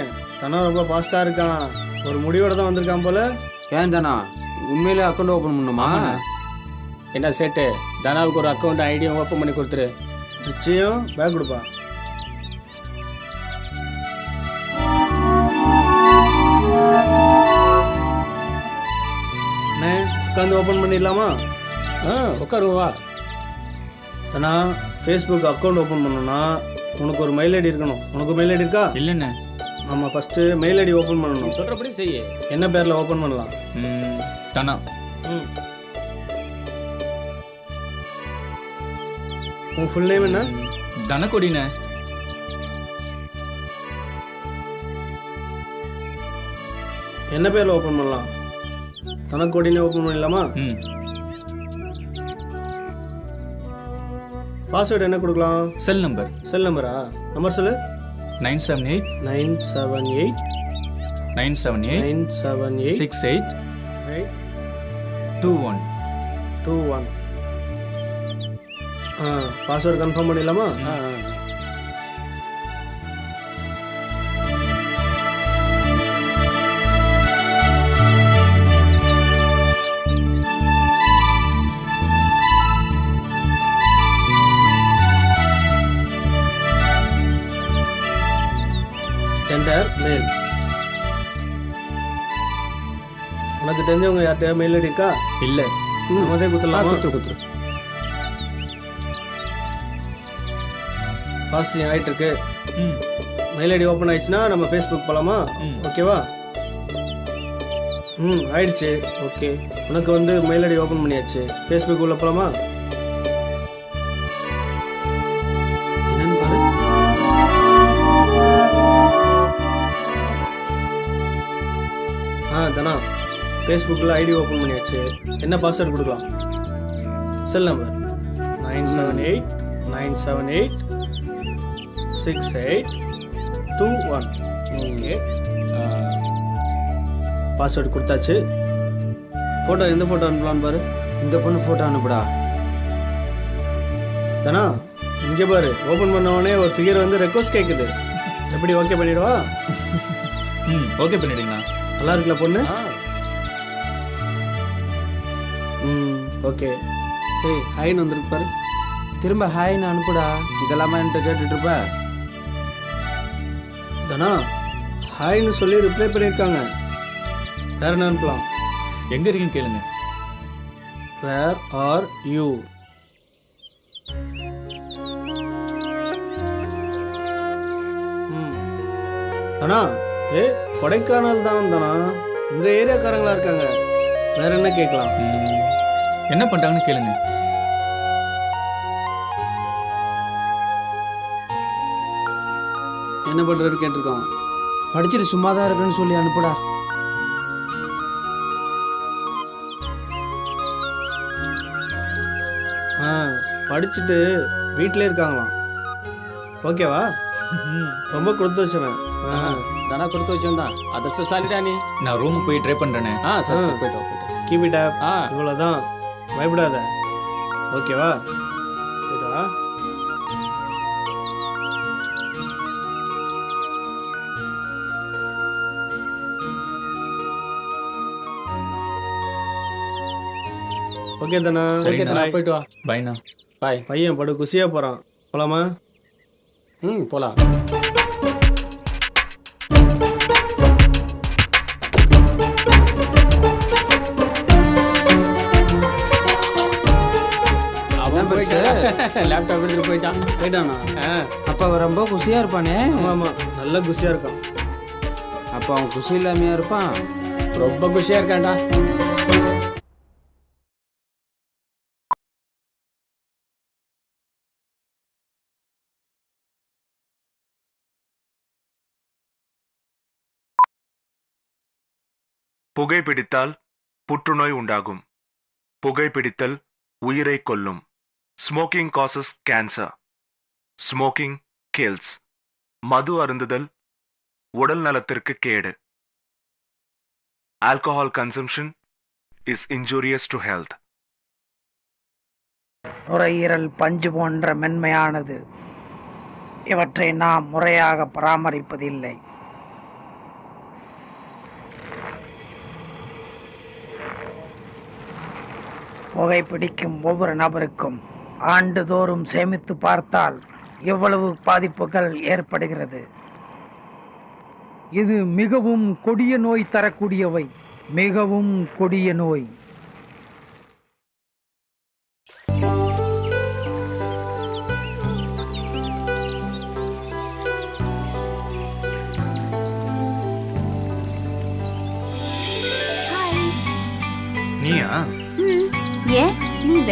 தனம் ரொம்ப ஃபாஸ்ட்டாக இருக்கான். ஒரு முடிவோட தான் வந்திருக்கான் போல. ஏன் தானா உண்மையிலே அக்கௌண்ட் ஓப்பன் பண்ணணுமா? என்ன சேட்டு, தனாவுக்கு ஒரு அக்கௌண்ட் ஐடியும் ஓப்பன் பண்ணி கொடுத்துரு. நிச்சயம் பேக் கொடுப்பா. உட்காந்து ஓப்பன் பண்ணிடலாமா? உட்காருவா. தனா, ஃபேஸ்புக் அக்கௌண்ட் ஓப்பன் பண்ணணும்னா உனக்கு ஒரு மெயில் ஐடி இருக்கணும். உனக்கு மெயில் ஐடி இருக்கா? இல்லைண்ணே. நம்ம ஃபஸ்ட்டு மெயில் ஐடி ஓப்பன் நீ பண்ணணும். சொல்கிறபடி செய்ய. என்ன பேரில் ஓப்பன் பண்ணலாம்? தானா? ம். உன் ஃபுல் நேம் என்ன? தனக்கொடிண்ணே. என்ன பேரில் ஓப்பன் பண்ணலாம்? தனக்கோடினே ஓப்பன் பண்ணிடலாமா? பாஸ்வேர்டு என்ன கொடுக்கலாம்? Cell number. செல் நம்பரா? நம்பர் சொல்லு. 978 978 978 978 68 21. 21. பாஸ்வேர்டு கன்ஃபார்ம் பண்ணிடலாமா? ஜெண்டர் மேல். உனக்கு தெரிஞ்சவங்க யார்கிட்ட மெயில் ஐடி இருக்கா? இல்லை. நம்மதே குத்துலாமா? குத்துரு. ப்ராசஸிங் ஆகிட்டு இருக்கு. மெயில் ஐடி ஓப்பன் ஆயிடுச்சுன்னா நம்ம ஃபேஸ்புக் போகலாமா? ஓகேவா? ஆயிடுச்சு. ஓகே, உனக்கு வந்து மெயில் ஐடி ஓப்பன் பண்ணியாச்சு. ஃபேஸ்புக் உள்ள போகலாமா? என்னன்னு பாரு. தனா, ஃபேஸ்புக்கில் ஐடி ஓப்பன் பண்ணியாச்சு. என்ன பாஸ்வேர்டு கொடுக்கலாம்? Cell number 978 978 6821. ஓகே, பாஸ்வேர்டு கொடுத்தாச்சு. ஃபோட்டோ எந்த ஃபோட்டோ அனுப்பலான்னு பாரு. இந்த பொண்ணு ஃபோட்டோ அனுப்புடா. தானா, இங்கே பாரு. ஓப்பன் பண்ண உடனே ஒரு ஃபிகர் வந்து ரெக்வஸ்ட் கேட்குது. எப்படி ஓகே பண்ணிடுவா? ஓகே பண்ணிடுங்கண்ணா. நல்லா இருக்குல்ல பொண்ணு? ஓகே. ஏய், ஹாய்னு வந்துருக்கு பாரு. திரும்ப ஹாய்னு அனுப்புடா. இதெல்லாமா என்கிட்ட கேட்டுட்டு இருப்ப? தானா, ஹாய்னு சொல்லி ரிப்ளை பண்ணியிருக்காங்க. வேற என்ன அனுப்பலாம்? எங்கே இருக்கீங்க கேளுங்க. Where are you? தானா, கொடைக்கானல் தான் தானா. உங்கள் ஏரியாக்காரங்களா இருக்காங்க. வேற என்ன கேட்கலாம்? என்ன பண்ணுறாங்கன்னு கேளுங்க. என்ன பண்ணுறதுன்னு கேட்டிருக்கோம். படிச்சுட்டு சும்மா தான் இருக்குன்னு சொல்லி அனுப்புடா. படிச்சுட்டு வீட்டிலே இருக்காங்களாம். ஓகேவா? ரொம்ப கொடுத்து வச்சவன். தானா கொடுத்து வச்சிருந்தான். அதிர்ஷ்டசாலிடா நீ. நான் ரூமுக்கு போய் ட்ரை பண்ணுறேனே. சரி போயிட்டு. Keep it up. இவ்வளோதான், பயப்படாத. ஓகேவா? போயிட்டா. ஓகே தானா? சரி, போயிட்டு வா. பாய்ண்ணா. பாய். பையன் படு குசியாக போகிறான். போகலாமா? போகலாம். லேப்டாப் எடுத்துட்டு போயிட்டானா? அப்போ அவன் ரொம்ப குசியாக இருப்பானே. ஆமாம், நல்லா குசியாக இருக்கான். அப்போ அவன் குசி இல்லாமையா இருப்பான்? ரொம்ப குஷியாக இருக்கான்டா. புகைப்பிடித்தால் புற்றுநோய் உண்டாகும். புகைப்பிடித்தல் உயிரை கொல்லும். Smoking causes cancer. Smoking kills. மது அருந்துதல் உடல் நலத்திற்கு கேடு. Alcohol consumption is injurious to health. நுரையீரல் பஞ்சு போன்ற மென்மையானது. இவற்றை நாம் முறையாக பராமரிப்பதில்லை. புகைப்பிடிக்கும் ஒவ்வொரு நபருக்கும் ஆண்டுதோறும் சேமித்து பார்த்தால் எவ்வளவு பாதிப்புகள் ஏற்படுகிறது. இது மிகவும் கொடிய நோய் தரக்கூடியவை. மிகவும் கொடிய நோய்.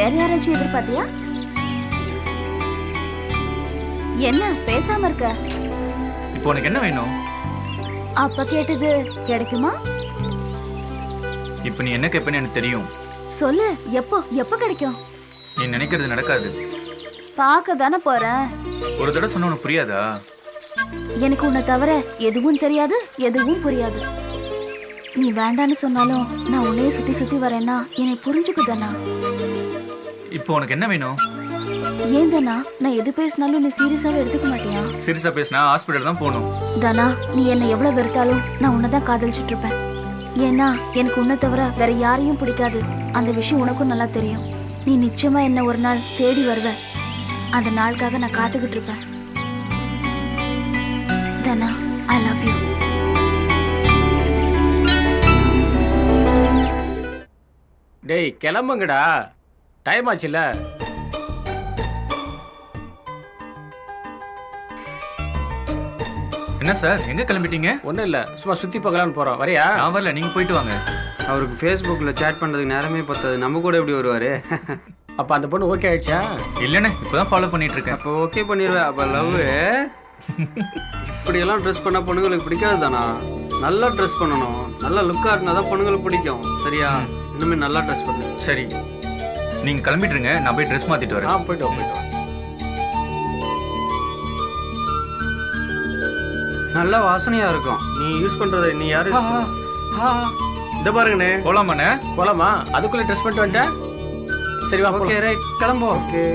வேற யாராச்சும் எதிர்பார்த்தியா? என்ன பேசாம இருக்க? இப்போ உனக்கு என்ன வேணும்? அப்ப கேட்டது கிடைக்குமா? இப்போ நீ என்ன கேட்பேன்னு எனக்கு தெரியும். சொல்லு, எப்போ கிடைக்கும்? நீ நினைக்கிறது நடக்காது. பார்க்க தானே போறேன். ஒரு தடவை சொன்ன உனக்கு புரியாதா? எனக்கு உன்னை தவிர எதுவும் தெரியாது, எதுவும் புரியாது. நீ வேண்டான்னு சொன்னாலும் நான் உன்னையே சுத்தி சுத்தி வரேன்னா என்னை புரிஞ்சுக்குதானா? இப்போ உனக்கு என்ன வேணும்? ஏன் தானா, நான் எது பேசினாலும் நீ சீரியஸாவே எடுத்துக்க மாட்டியா? சீரியஸா பேசினா ஹாஸ்பிட்டல் தான் போகணும். தானா, நீ என்னை எவ்வளவு வெறுத்தாலும் நான் உன்னைதான் காதலிச்சுட்டு இருப்பேன். ஏன்னா எனக்கு உன்னை தவிர வேற யாரையும் பிடிக்காது. அந்த விஷயம் உனக்கும் நல்லா தெரியும். நீ நிச்சயமா என்ன ஒரு நாள் தேடி வருவ. அந்த நாளுக்காக நான் காத்துக்கிட்டு இருப்பேன். தானா, ஐ லவ் யூ. டேய் கிளம்புங்கடா, டைம் ஆச்சுல்ல. என்ன சார், எங்க கிளம்பிட்டீங்க? ஒன்றும் இல்லை, சும்மா சுற்றி பார்க்கலான்னு போகிறோம். வரையா? நான் வரல, நீங்க போயிட்டு வாங்க. அவருக்கு ஃபேஸ்புக்கில் சேட் பண்ணுறதுக்கு நேரமே பத்தாது, நம்ம கூட எப்படி வருவார்? அப்போ அந்த பொண்ணு ஓகே ஆயிடுச்சா? இல்லைண்ணே, இப்போதான் ஃபாலோ பண்ணிட்டு இருக்கேன். அப்போ ஓகே பண்ணிடுவேன். அப்போ லவ் இப்படியெல்லாம் ட்ரெஸ் பண்ணால் பொண்ணுங்களுக்கு பிடிக்காது தானா? நல்லா ட்ரெஸ் பண்ணணும், நல்லா லுக்காக இருந்தால் தான் பொண்ணுங்களுக்கு பிடிக்கும். சரியா? இன்னுமே நல்லா ட்ரெஸ் பண்ணு. சரி, நீங்க கிளம்பிட்டு இருங்க, நான் போய் ட்ரெஸ் மாத்திட்டு வரேன். போயிட்டு வா. நல்ல வாசனையாக இருக்கும். நீ யூஸ் பண்ணுறத நீ யாரு? இதை பாருங்கண்ணே. போலாமாண்ணே? போலாமா? அதுக்குள்ளே ட்ரெஸ் பண்ணிட்டு வந்துட்டேன். சரி வா. ஓகே ரைட், கிளம்புவோம். ஓகே.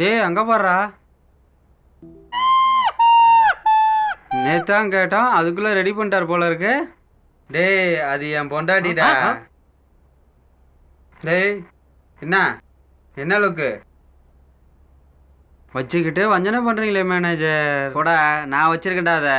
டேய் அங்கே பாடுறா. நேத்தான் கேட்டான், அதுக்குள்ளே ரெடி பண்ணிட்டார் போல இருக்கு. டேய் அது என் பொண்டாட்டிடா. டேய் என்ன லுக்கு வச்சுக்கிட்டு வஞ்சனை பண்ணுறீங்களே மேனேஜர். கூட நான் வச்சிருக்கேன்டா அதை.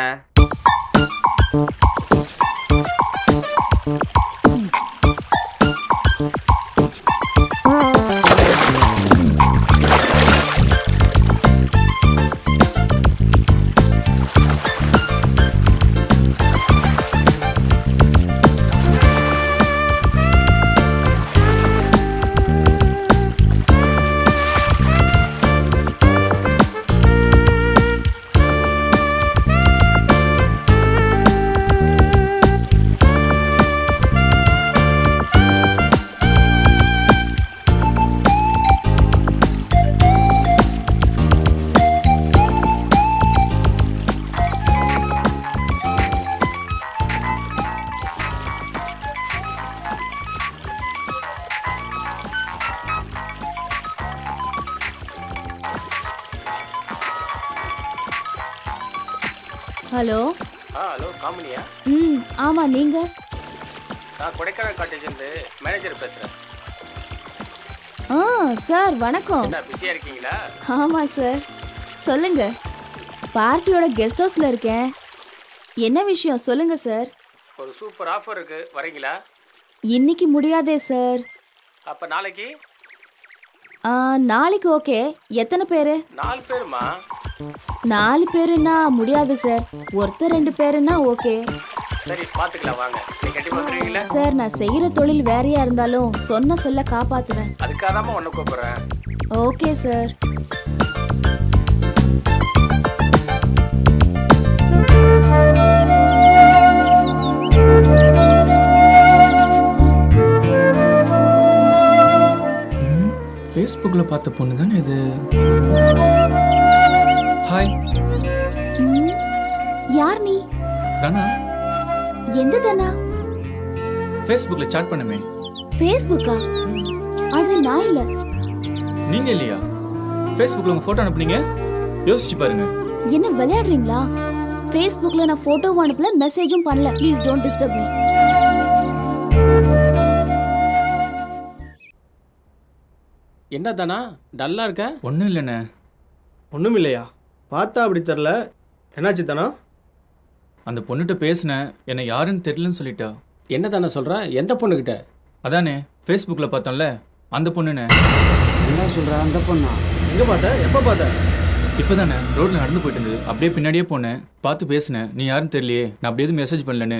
ஹலோ. ஹலோ காமினியா? ஆமா, நீங்க? நான் கொடைக்கானல் காட்டேஜ்லேருந்து மேனேஜர் பேசுகிறேன். ஆ சார் வணக்கம். என்ன பிஸியாக இருக்கீங்களா? ஆமாம் சார், சொல்லுங்க. பார்ட்டியோட கெஸ்ட் ஹவுஸில் இருக்கேன். என்ன விஷயம் சொல்லுங்க சார். ஒரு சூப்பர் ஆஃபர் இருக்கு, வரீங்களா? இன்னைக்கு முடியாதே சார். அப்போ நாளைக்கு? நாளைக்கு ஓகே. எத்தனை பேர்? 4 பேருமா? 4 பேருன்னா முடியாது சார். ஒருத்தர் 2 பேருன்னா ஓகே சரி பார்த்துக்கலாம் வாங்க. நீங்கள் கண்டிப்பாக வந்துடுவீங்களா? சார். நான் செய்கிற தொழில் வேறையா இருந்தாலும் சொன்ன சொல்ல காப்பாற்றுவேன். அதுக்காக தான் ஒன்று கூப்பிட்றேன். Okay sir. ஃபேஸ்புக்கில் பார்த்த பொண்ணு தானே இது. ஹாய். யார் நீ? தானா? எந்த தானா? ஃபேஸ்புக்கில் சாட் பண்ணுமே. ஃபேஸ்புக்கா? அது நான் இல்லை. நீங்க இல்லையா? ஃபேஸ்புக்கில் உங்கள் ஃபோட்டோ அனுப்புனீங்க, யோசிச்சு பாருங்க. என்ன விளையாடுறீங்களா? ஃபேஸ்புக்கில் நான் ஃபோட்டோவும் அனுப்பல, மெசேஜும் பண்ணல. Please don't disturb me. என்ன தானா டல்லாக இருக்க? ஒன்றும் இல்லைண்ணே. ஒன்றும் இல்லையா? பார்த்தா அப்படி தெரில. என்னாச்சு தானா? அந்த பொண்ணுகிட்ட பேசினேன், என்னை யாருன்னு தெரியலன்னு சொல்லிட்டா. என்ன தானே சொல்கிற? எந்த பொண்ணுக்கிட்ட? அதானே ஃபேஸ்புக்கில் பார்த்தோம்ல, அந்த பொண்ணுண்ணே. என்ன சொல்கிற? அந்த பொண்ணா? எங்கே பார்த்த? எப்போ பார்த்த? இப்போ தானே ரோட்டில் நடந்து போயிட்டு இருந்தது. அப்படியே பின்னாடியே போனேன், பார்த்து பேசினேன். நீ யாருன்னு தெரியலையே, நான் அப்படியே எதுவும் மெசேஜ் பண்ணலன்னு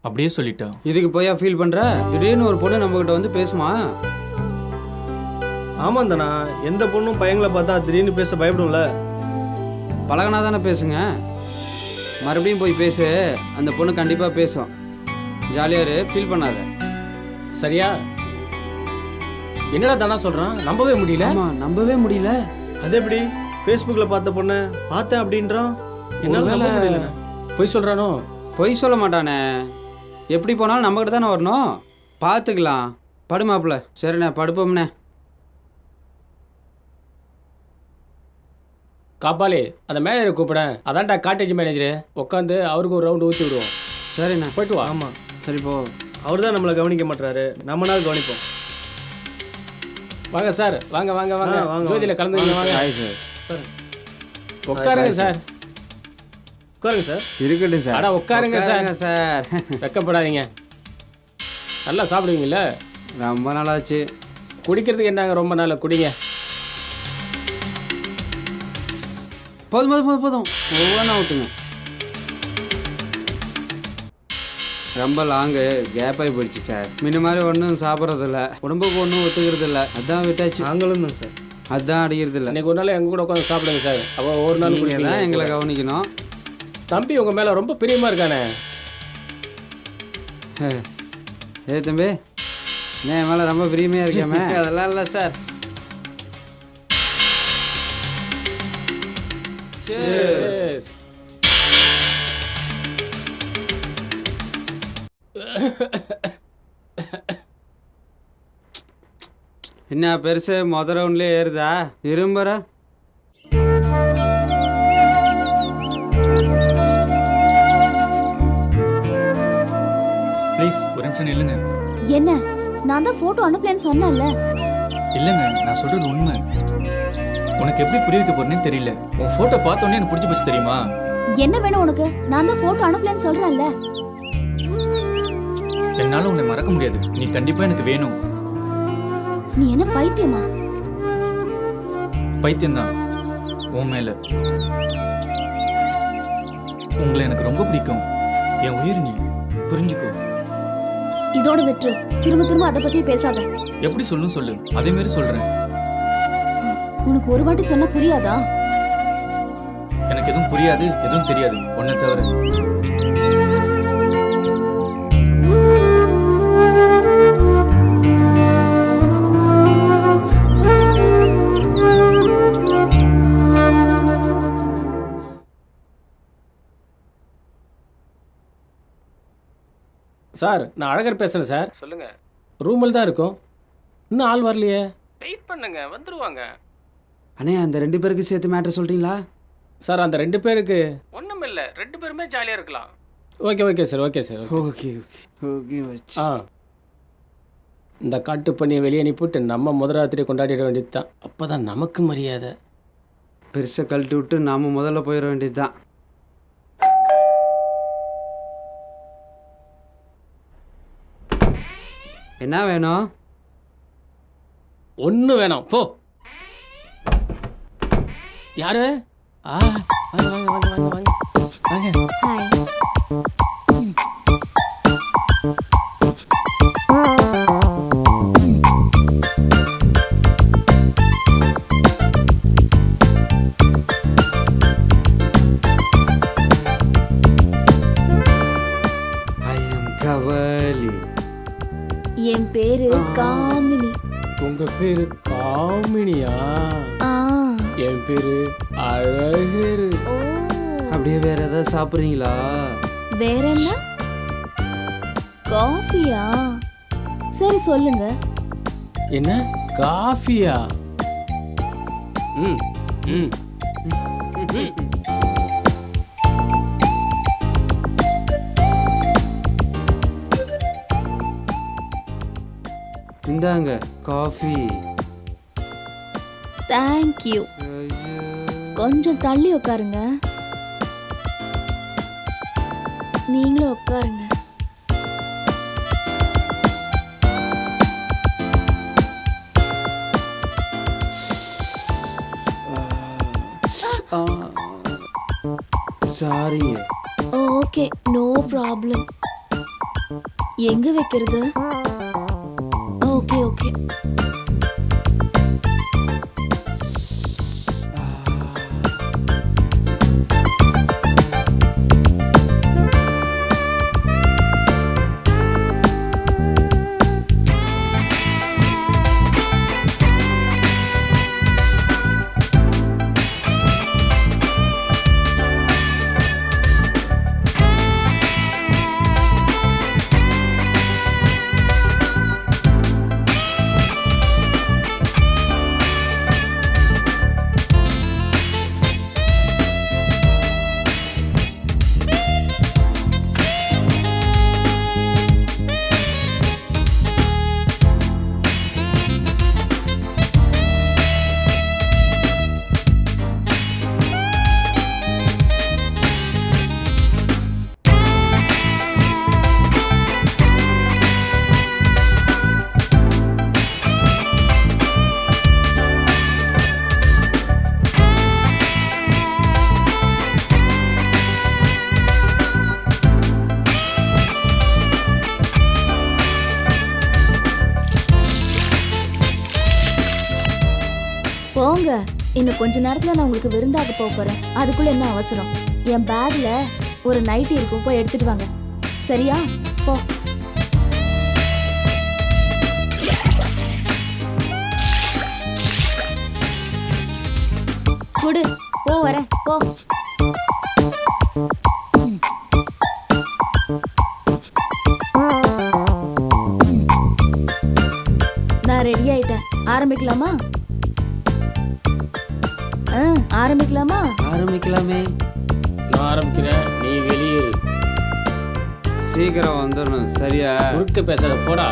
அப்படியே சொல்லிட்டா. இதுக்கு போயா ஃபீல் பண்ணுற? திடீர்னு ஒரு பொண்ணு நம்மக்கிட்ட வந்து பேசுமா? ஆமாம் தானா, எந்த பொண்ணும் பையங்களை பார்த்தா திடீர்னு பேச பயப்படும்ல. பழகினா தானே பேசுங்க. மறுபடியும் போய் பேசு, அந்த பொண்ணு கண்டிப்பாக பேசும். ஜாலியாக ஃபீல் பண்ணாத. சரியா? என்னடா தானா சொல்கிறான்? நம்பவே முடியல. ஆமாம், நம்பவே முடியல. அது எப்படி? ஃபேஸ்புக்கில் பார்த்த பொண்ணு பார்த்தேன் அப்படின்றான். என்னால் நம்ப முடியல. பொய் சொல்கிறானோ? பொய் சொல்ல மாட்டானே. எப்படி போனாலும் நம்மக்கிட்ட தானே வரணும். பார்த்துக்கலாம். படுமாப்பிள்ள. சரிண்ணே, படுப்போம்ண்ணே. காப்பாளி, அந்த மேனேஜரை கூப்பிடேன். அதான்டா காட்டேஜ் மேனேஜரு. உட்காந்து அவருக்கு ஒரு ரவுண்டு ஊற்றி விடுவோம். சரிண்ணே, போயிட்டு வா. ஆமாம், சரி போ. அவர் தான் நம்மளை கவனிக்க மாட்டாரு, நம்ம நாள் கவனிப்போம். வாங்க சார், வாங்க வாங்க வாங்க. வாங்க, ஜோதியில் கலந்துங்க வாங்க. Hi sir. உட்காருங்க சார். உட்காருங்க சார். இருக்கட்டும் சார். அடா உட்காருங்க சார். சார். வெக்கப்படாதீங்க. நல்லா சாப்பிடுவீங்கல்ல? ரொம்ப நாளாச்சு. குடிக்கிறதுக்கு என்னங்க, ரொம்ப நாள் குடிங்க. போதும் போதும் போதும் போதும். ஒவ்வொன்றா ஊற்றுங்க. ரொம்ப லாங்கு கேப் ஆகி போயிடுச்சு சார். முன்ன மாதிரி ஒன்றும் சாப்பிட்றதில்ல, உடம்புக்கு ஒன்றும் ஒத்துக்கிறது இல்லை. அதான் விட்டாச்சு. நாங்களும் தான் சார். அதான் அடிக்கிறது இல்லை. இன்னைக்கு ஒரு நாள் எங்க கூட உட்காந்து சாப்பிடுங்க சார். அவள் ஒரு நாள் நீங்கள் குடிங்க. தான் எங்களை கவனிக்கணும். தம்பி உங்க மேல ரொம்ப பிரியமா இருக்கானே. ஏ தம்பி, என் மேலே ரொம்ப பிரியமையாக இருக்கேமே. அதெல்லாம் இல்லை சார். Cheers. என்ன பெருசு மொதல் ரவுண்ட்லேயே ஏறுதா? இரும்புற. ப்ளீஸ் ஒரு நிமிஷம் நில்லுங்க. என்ன? நான் தான் ஃபோட்டோ அனுப்பலன்னு சொன்னேன்ல. இல்லைங்க, நான் சொல்கிறது உண்மை. உனக்கு எப்படி புரிய வைக்க போறேன்னு தெரியல. உன் ஃபோட்டோ பார்த்தோன்னே எனக்கு பிடிச்சி போச்சு தெரியுமா? என்ன வேணும் உனக்கு? நான் தான் ஃபோட்டோ அனுப்பலன்னு சொல்றேன்ல. என்னால உன்னை மறக்க முடியாது. நீ கண்டிப்பா எனக்கு வேணும். நீ என்ன பைத்தியமா? பைத்தியம்தான் உன் மேல. உங்களை எனக்கு ரொம்ப பிடிக்கும். என் உயிர் நீ, புரிஞ்சுக்கோ. இதோட விட்டுரு. திரும்ப திரும்ப அதை பத்தியே பேசாத. எப்படி சொல்லணும் சொல்லு, அதே மாதிரி சொல்றேன். உனக்கு ஒரு வாட்டி சொன்னா புரியாதா? எனக்கு எதுவும் புரியாது, எதுவும் தெரியாது உன்னை தவிர. சார், நான் அழகர் பேசுறேன் சார். சொல்லுங்க. ரூமில் தான் இருக்கும். இன்னும் ஆள் வரலையே. வெயிட் பண்ணுங்க, வந்துருவாங்க. அண்ணே, அந்த 2 பேருக்கு சேர்த்து மேட்ரு சொல்லிட்டீங்களா? சார், அந்த 2 பேருக்கு ஒன்றும் இல்லை. 2 பேருமே ஜாலியாக இருக்கலாம். Okay okay sir, okay sir. Okay okay okay. ஆ இந்த காட்டு பண்ணியை வெளியே அனுப்பிவிட்டு நம்ம முதராத்திரி கொண்டாடிட வேண்டியது தான். அப்போ தான் நமக்கு மரியாதை. பெருசை கழட்டி விட்டு நாம முதல்ல போயிட வேண்டியது தான். என்ன வேணும்? ஒன்று வேணாம் போ. யாரு? வாங்க வாங்க வாங்க வாங்க வாங்க வாங்க. ஹாய். I am கவலி. என் பேரு காமினி. உங்க பேரு காமினியா? ஆ. என் பேரு அழகரு. ஓ. அப்படியே வேற ஏதாவது சாப்பிட்றீங்களா? வேற என்ன? காஃபியா? சரி சொல்லுங்க. என்ன காஃபியா? ம் ம் இந்தாங்க காஃபி. தேங்க்யூ. கொஞ்சம் தள்ளி உட்காருங்க. நீங்களும் உட்காருங்க. சாரிங்க. Okay, no problem. எங்க வைக்கிறது? Okay okay. போங்க, இன்னும் கொஞ்ச நேரத்துல நான் உங்களுக்கு விருந்தாக போறேன். அதுக்குள்ள என்ன அவசரம்? என் பேக்ல ஒரு நைட்டி இருக்கும், போய் எடுத்துட்டு வாங்க. சரியா? போ. குடு, போ வரேன், போ. நான் ரெடி ஆயிட்டேன். ஆரம்பிக்கலாமா? ஆரம்பிக்கலாமா? ஆரம்பிக்கலாமே. நான் ஆரம்பிக்கிறேன், நீ வெளியேறு. சீக்கிரம் வந்துடணும், சரியா? குறுக்க பேசாத, போடா.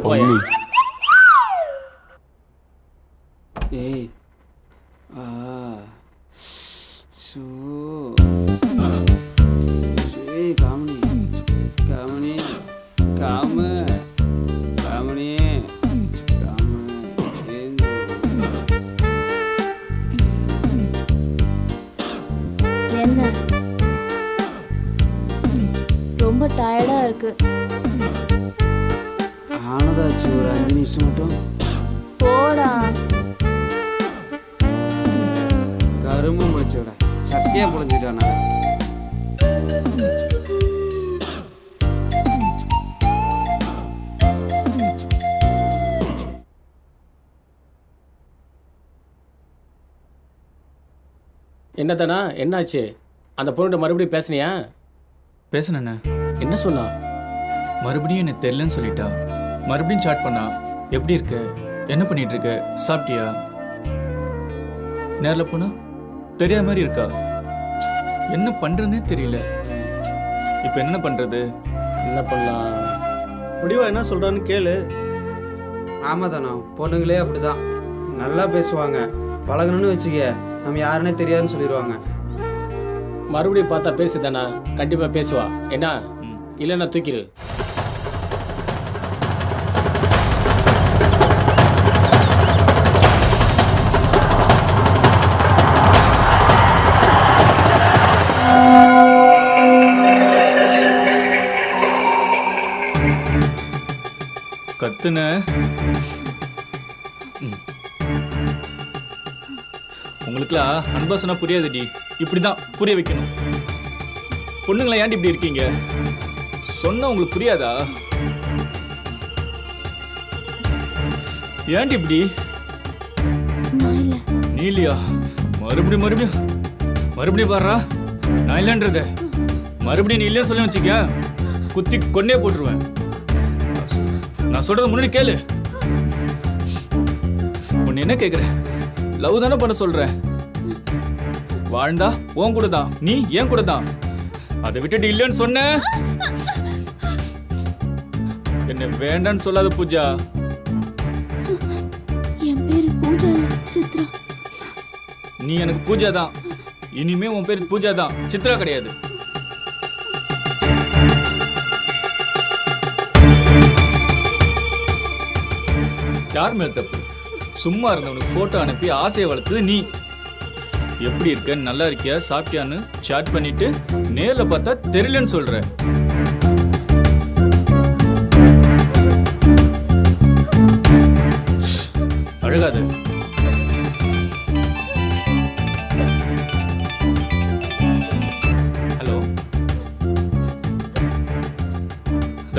பண்ணி. ஏய் சோ ஏய் காமனி காமனி காம காமனி காம என்ன ரொம்ப டயர்டா இருக்கு? ஆனதாச்சு, ஒரு 5 நிமிஷம் மட்டும். போடா. கரும்பு முடிச்சோட சட்டியா புரிஞ்சுட்டானா? என்னதானா என்னாச்சு? அந்த பொண்ணுகிட்ட மறுபடியும் பேசுனியா? பேசுனேண்ணே. என்ன சொன்னா? மறுபடியும் எனக்கு தெரியலன்னு சொல்லிட்டா. மறுபடியும் சாட் பண்ணா. எப்படி இருக்க, என்ன பண்ணிட்டு இருக்க, சாப்பிட்டியா? நேரில் போனா தெரியாத மாதிரி இருக்கா. என்ன பண்றதுன்னே தெரியல. இப்போ என்ன பண்றது? என்ன பண்ணலாம்? முடிவா என்ன சொல்கிறான்னு கேளு. ஆமாம் தானே, பொண்ணுங்களே அப்படிதான். நல்லா பேசுவாங்க, பழகணும்னு வச்சுக்க நம்ம யாருன்னே தெரியாதுன்னு சொல்லிடுவாங்க. மறுபடியும் பார்த்தா பேசுதானா? கண்டிப்பாக பேசுவா. என்ன இல்லைன்னா தூக்கிடு. கத்துன உங்களுக்குலாம் அன்பா சொன்னா புரியாதுடி. இப்படிதான் புரிய வைக்கணும். பொண்ணுங்களை ஏன்டி இப்படி இருக்கீங்க? சொன்னா உங்களுக்கு புரியாதா? ஏன்டி இப்படி? நீ இல்லையா? மறுபடியும் மறுபடியும் மறுபடியும் பாடுறா. நான் இல்லைன்றத மறுபடியும் நீ இல்லையா சொல்லி வச்சுக்க, குத்தி கொன்னே போட்டுருவேன். நான் சொல்றது முன்னாடி கேளு. உன்னை என்ன கேக்குற? லவ் தானே பண்ண சொல்ற. வாழ்ந்தா உன் கூட தான், நீ ஏன் கூட தான். அதை விட்டுட்டு இல்லைன்னு சொன்ன என்ன வேண்டான்னு சொல்லாத பூஜா. என் பேரு பூஜா சித்ரா. நீ எனக்கு பூஜா தான். இனிமே உன் பேர் பூஜா தான், சித்ரா கிடையாது. யார் மேல் தப்பு? சும்மா இருந்தவனுக்கு போட்டோ அனுப்பி ஆசையை வளர்த்தது நீ. எப்படி இருக்க, நல்லா இருக்கியா, சாப்பிட்டியான்னு சாட் பண்ணிட்டு நேர்ல பார்த்தா தெரியலன்னு சொல்ற. அழகாது. ஹலோ,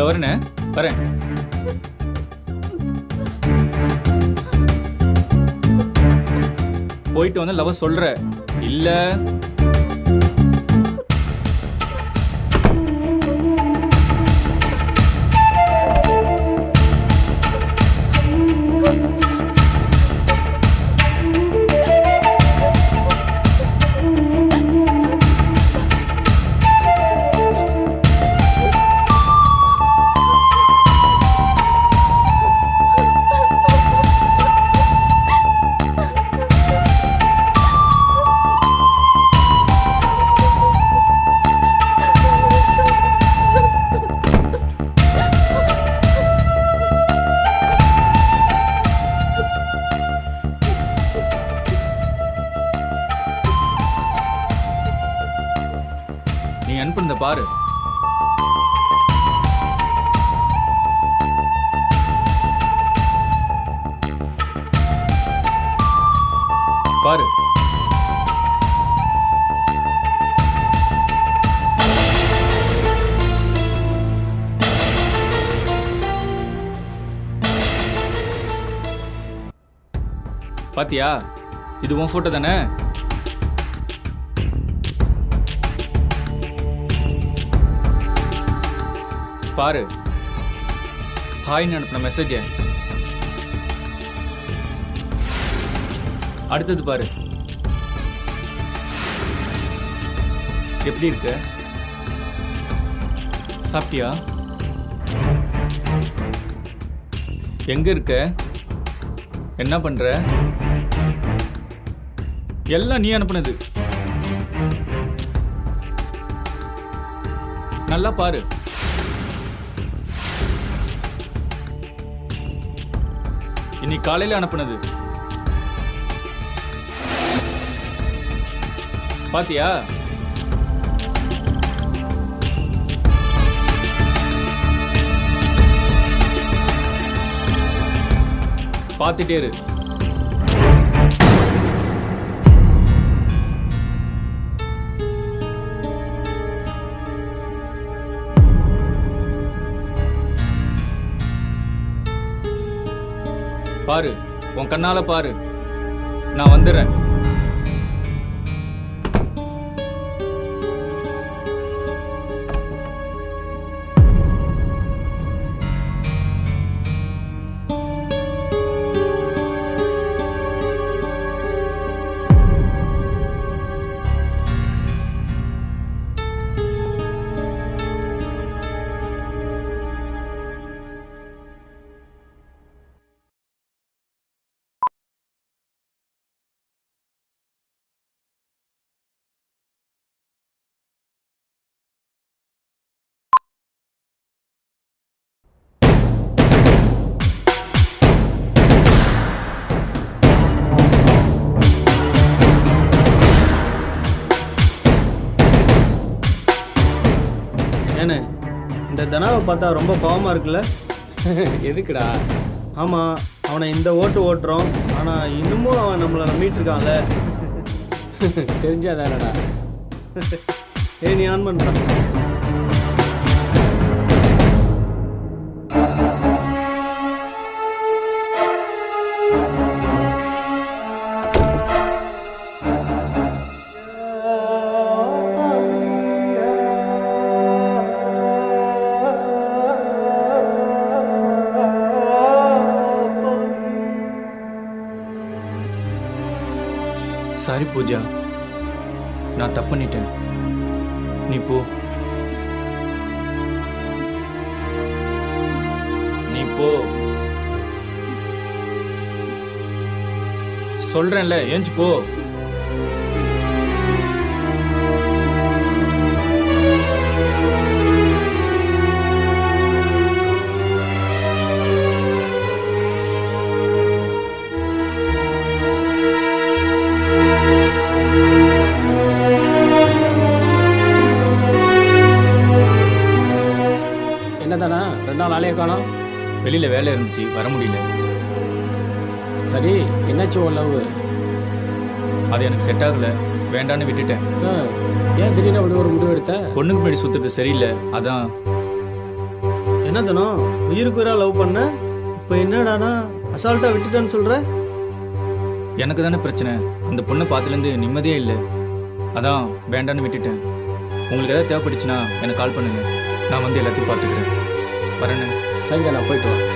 வரேன் வரேன். போயிட்டு வந்து லவ் சொல்ற இல்ல? நீ அனுப்புனத பாரு. பாரு. பாத்தியா? இது உன் போட்டோ தானே? பாரு. ஹாய்னு அனுப்பின மெசேஜ். அடுத்தது பாரு. எப்படி இருக்க? சாப்பிட்டியா? எங்க இருக்க? என்ன பண்ற? எல்லாம் நீ அனுப்புனது. நல்லா பாரு. இன்னைக்கு காலையில அனுப்புனது. பாத்தியா? பாத்துட்டே இரு. பாரு, உன் கண்ணால பாரு. நான் வந்துடுறேன். ஏண்ணே இந்த தனாவை பார்த்தா ரொம்ப கோவமாக இருக்குல்ல? எதுக்குடா? ஆமாம், அவனை இந்த ஓட்டு ஓட்டுறோம், ஆனால் இன்னமும் அவன் நம்மளை நம்பிட்டு இருக்கான்ல. தெரிஞ்சாதானடா. நீ ஆன் பண்ணுறான். சாரி பூஜா, நான் தப்பு பண்ணிட்டேன். நீ போ, நீ போ. சொல்றேன்ல, ஏஞ்சி போ. என்னதானா 2 நாள் ஆளையே காணோம்? வெளியில வேலை இருந்துச்சு, வர முடியல. சரி, என்னாச்சு உன் லவ்? அது எனக்கு செட் ஆகல, வேண்டான்னு விட்டுட்டேன். ஏன் திடீர்னு அப்படி ஒரு முடிவு எடுத்த? பொண்ணுக்கு முன்னாடி சுத்துறது சரியில்லை, அதான். என்ன தனம், உயிருக்கு உயிராக லவ் பண்ண, இப்போ என்னடானா அசால்ட்டாக விட்டுட்டேன்னு சொல்கிற? எனக்கு தானே பிரச்சனை. அந்த பொண்ணை பார்த்துலேருந்து நிம்மதியே இல்லை, அதான் வேண்டான்னு விட்டுட்டேன். உங்களுக்கு எதாவது தேவைப்பட்டுச்சுன்னா எனக்கு கால் பண்ணுங்க, நான் வந்து எல்லாத்தையும் பார்த்துக்கிறேன். வரேன்னு. சரிங்க, நான் போயிட்டு வரேன்.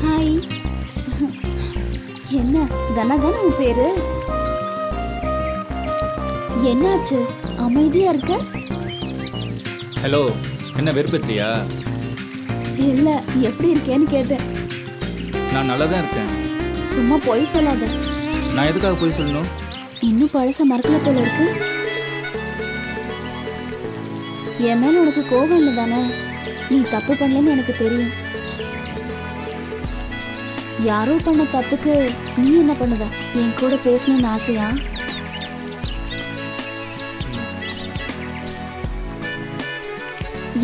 ஹாய். என்ன தனா தானே உன் பேரு? என்னாச்சு, அமைதியா இருக்க? ஹலோ, என்ன வெறுப்பேத்தியா? இல்ல, எப்படி இருக்கேன்னு கேட்டேன். நான் நல்லா தான் இருக்கேன். சும்மா பொய் சொல்லாத. நான் எதுக்காக போய் சொல்லணும்? இன்னும் பழச மறக்கல போல இருக்கு. என் மேல உனக்கு கோபம் இல்லை தானே? நீ தப்பு பண்ணலன்னு எனக்கு தெரியும். யாரோ பண்ண தப்புக்கு நீ என்ன பண்ணுவ? என் கூட பேசணும்னு ஆசையா?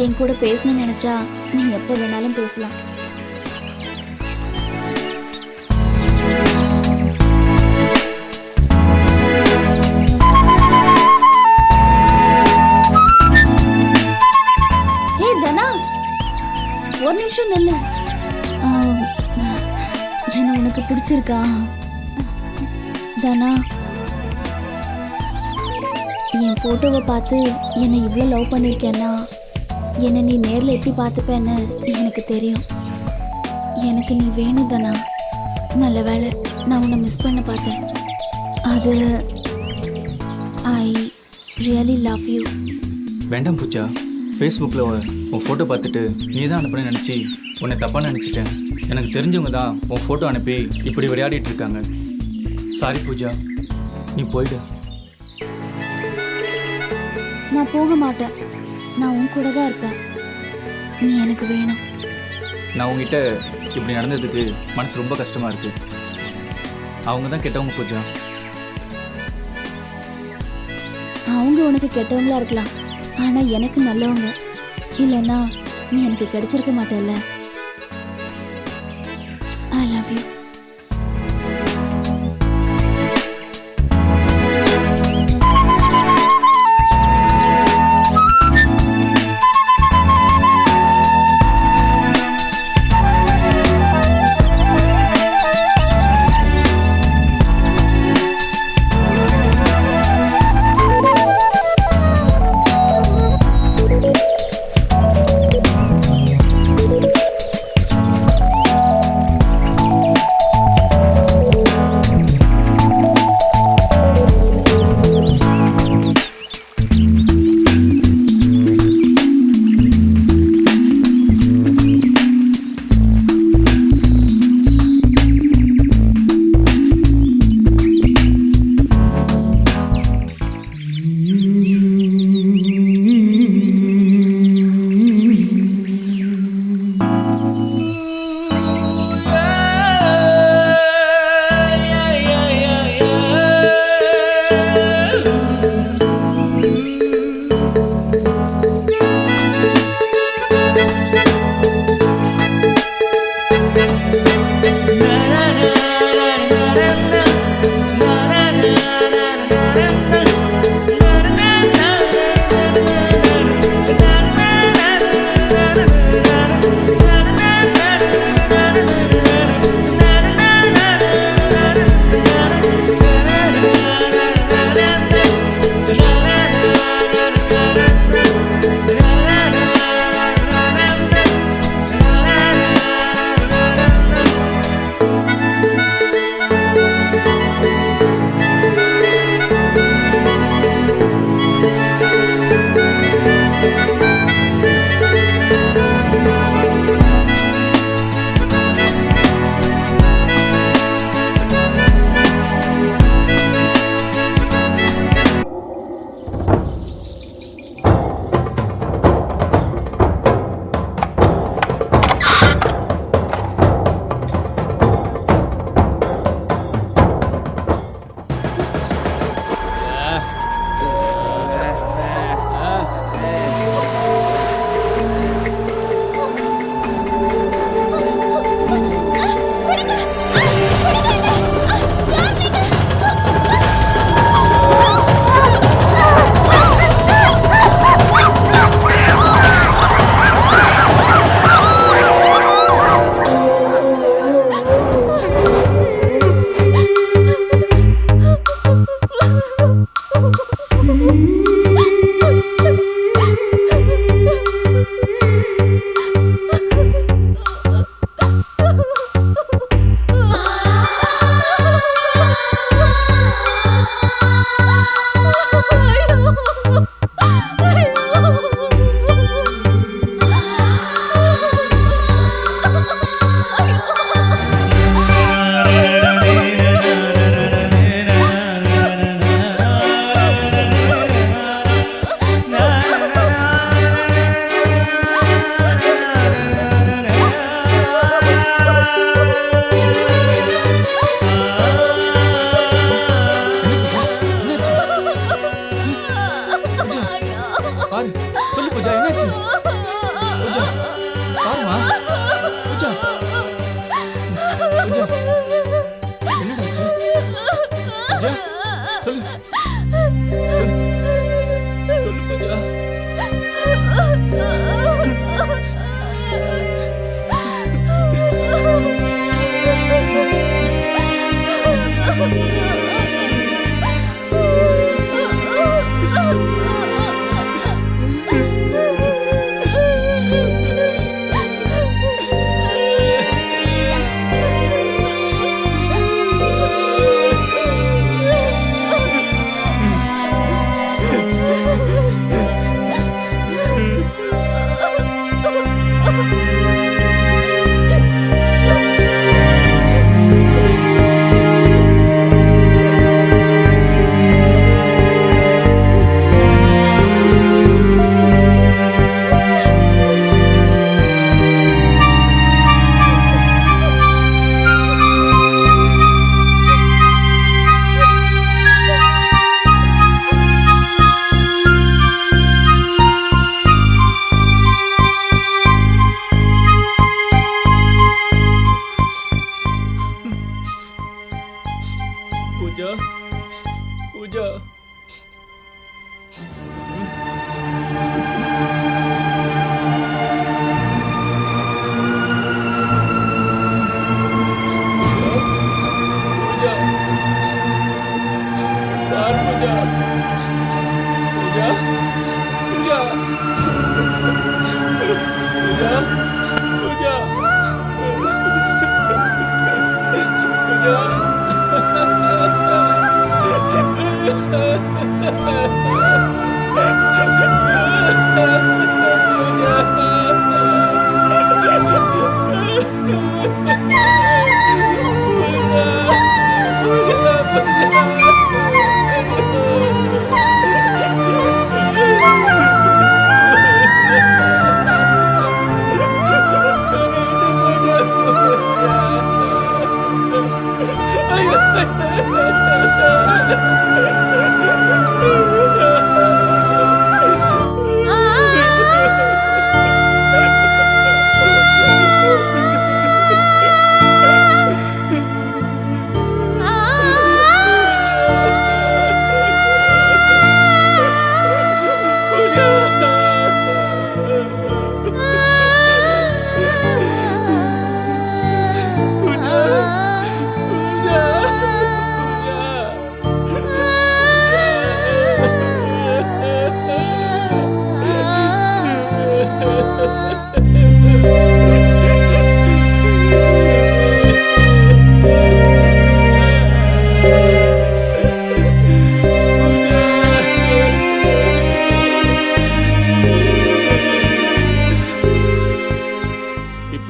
என் கூட பேசணும்னு நினைச்சா நீ எப்ப வேணாலும் பேசலாம். ஒரு நிமிஷம் நில்லு. என்ன உனக்கு பிடிச்சிருக்கா தனா? என் போட்டோவை பார்த்து என்னை இவ்வளோ லவ் பண்ணியிருக்கேன்னா என்னை நீ நேரில் எப்படி பார்த்துப்பேன்னு எனக்கு தெரியும். எனக்கு நீ வேணும் தானா? நல்ல வேளை நான் உன்னை மிஸ் பண்ண பார்த்தேன். அது ஐ ரியலி லவ் யூ. வேண்டாம் பூஜா, ஃபேஸ்புக்கில் உன் ஃபோட்டோ பார்த்துட்டு நீ தான் அனுப்புன்னு நினச்சி உன்னை தப்பாக நினச்சிட்டேன். எனக்கு தெரிஞ்சவங்க தான் உன் ஃபோட்டோ அனுப்பி இப்படி விளையாடிட்டு இருக்காங்க. சாரி பூஜா, நீ போயிடு. நான் போக மாட்டேன், நான் உன் கூட தான் இருப்பேன். நீ எனக்கு வேணும். நான் உங்ககிட்ட இப்படி நடந்ததுக்கு மனசு ரொம்ப கஷ்டமாக இருக்குது. அவங்க தான் கெட்டவங்க பூஜா. அவங்க உனக்கு கெட்டவங்களா இருக்கலாம், ஆனால் எனக்கு நல்லவங்க. இல்லைன்னா நீ எனக்கு கிடைச்சிருக்க மாட்டேல்ல. I love you. பாரு சொல்லு பூஜா, என்னாச்சு? பூஜா பாருமா. பூஜா பூஜா என்னடாச்சு? பூஜா சொல்லு சொல்லு பூஜா.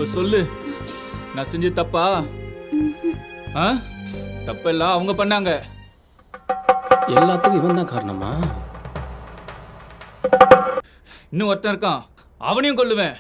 இப்ப சொல்லு, நான் செஞ்ச தப்பா? ஆ? தப்பெல்லாம் அவங்க பண்ணாங்க. எல்லாத்துக்கும் இவன் தான் காரணமா? இன்னும் ஒருத்தன் இருக்கான், அவனையும் கொல்லுவேன்.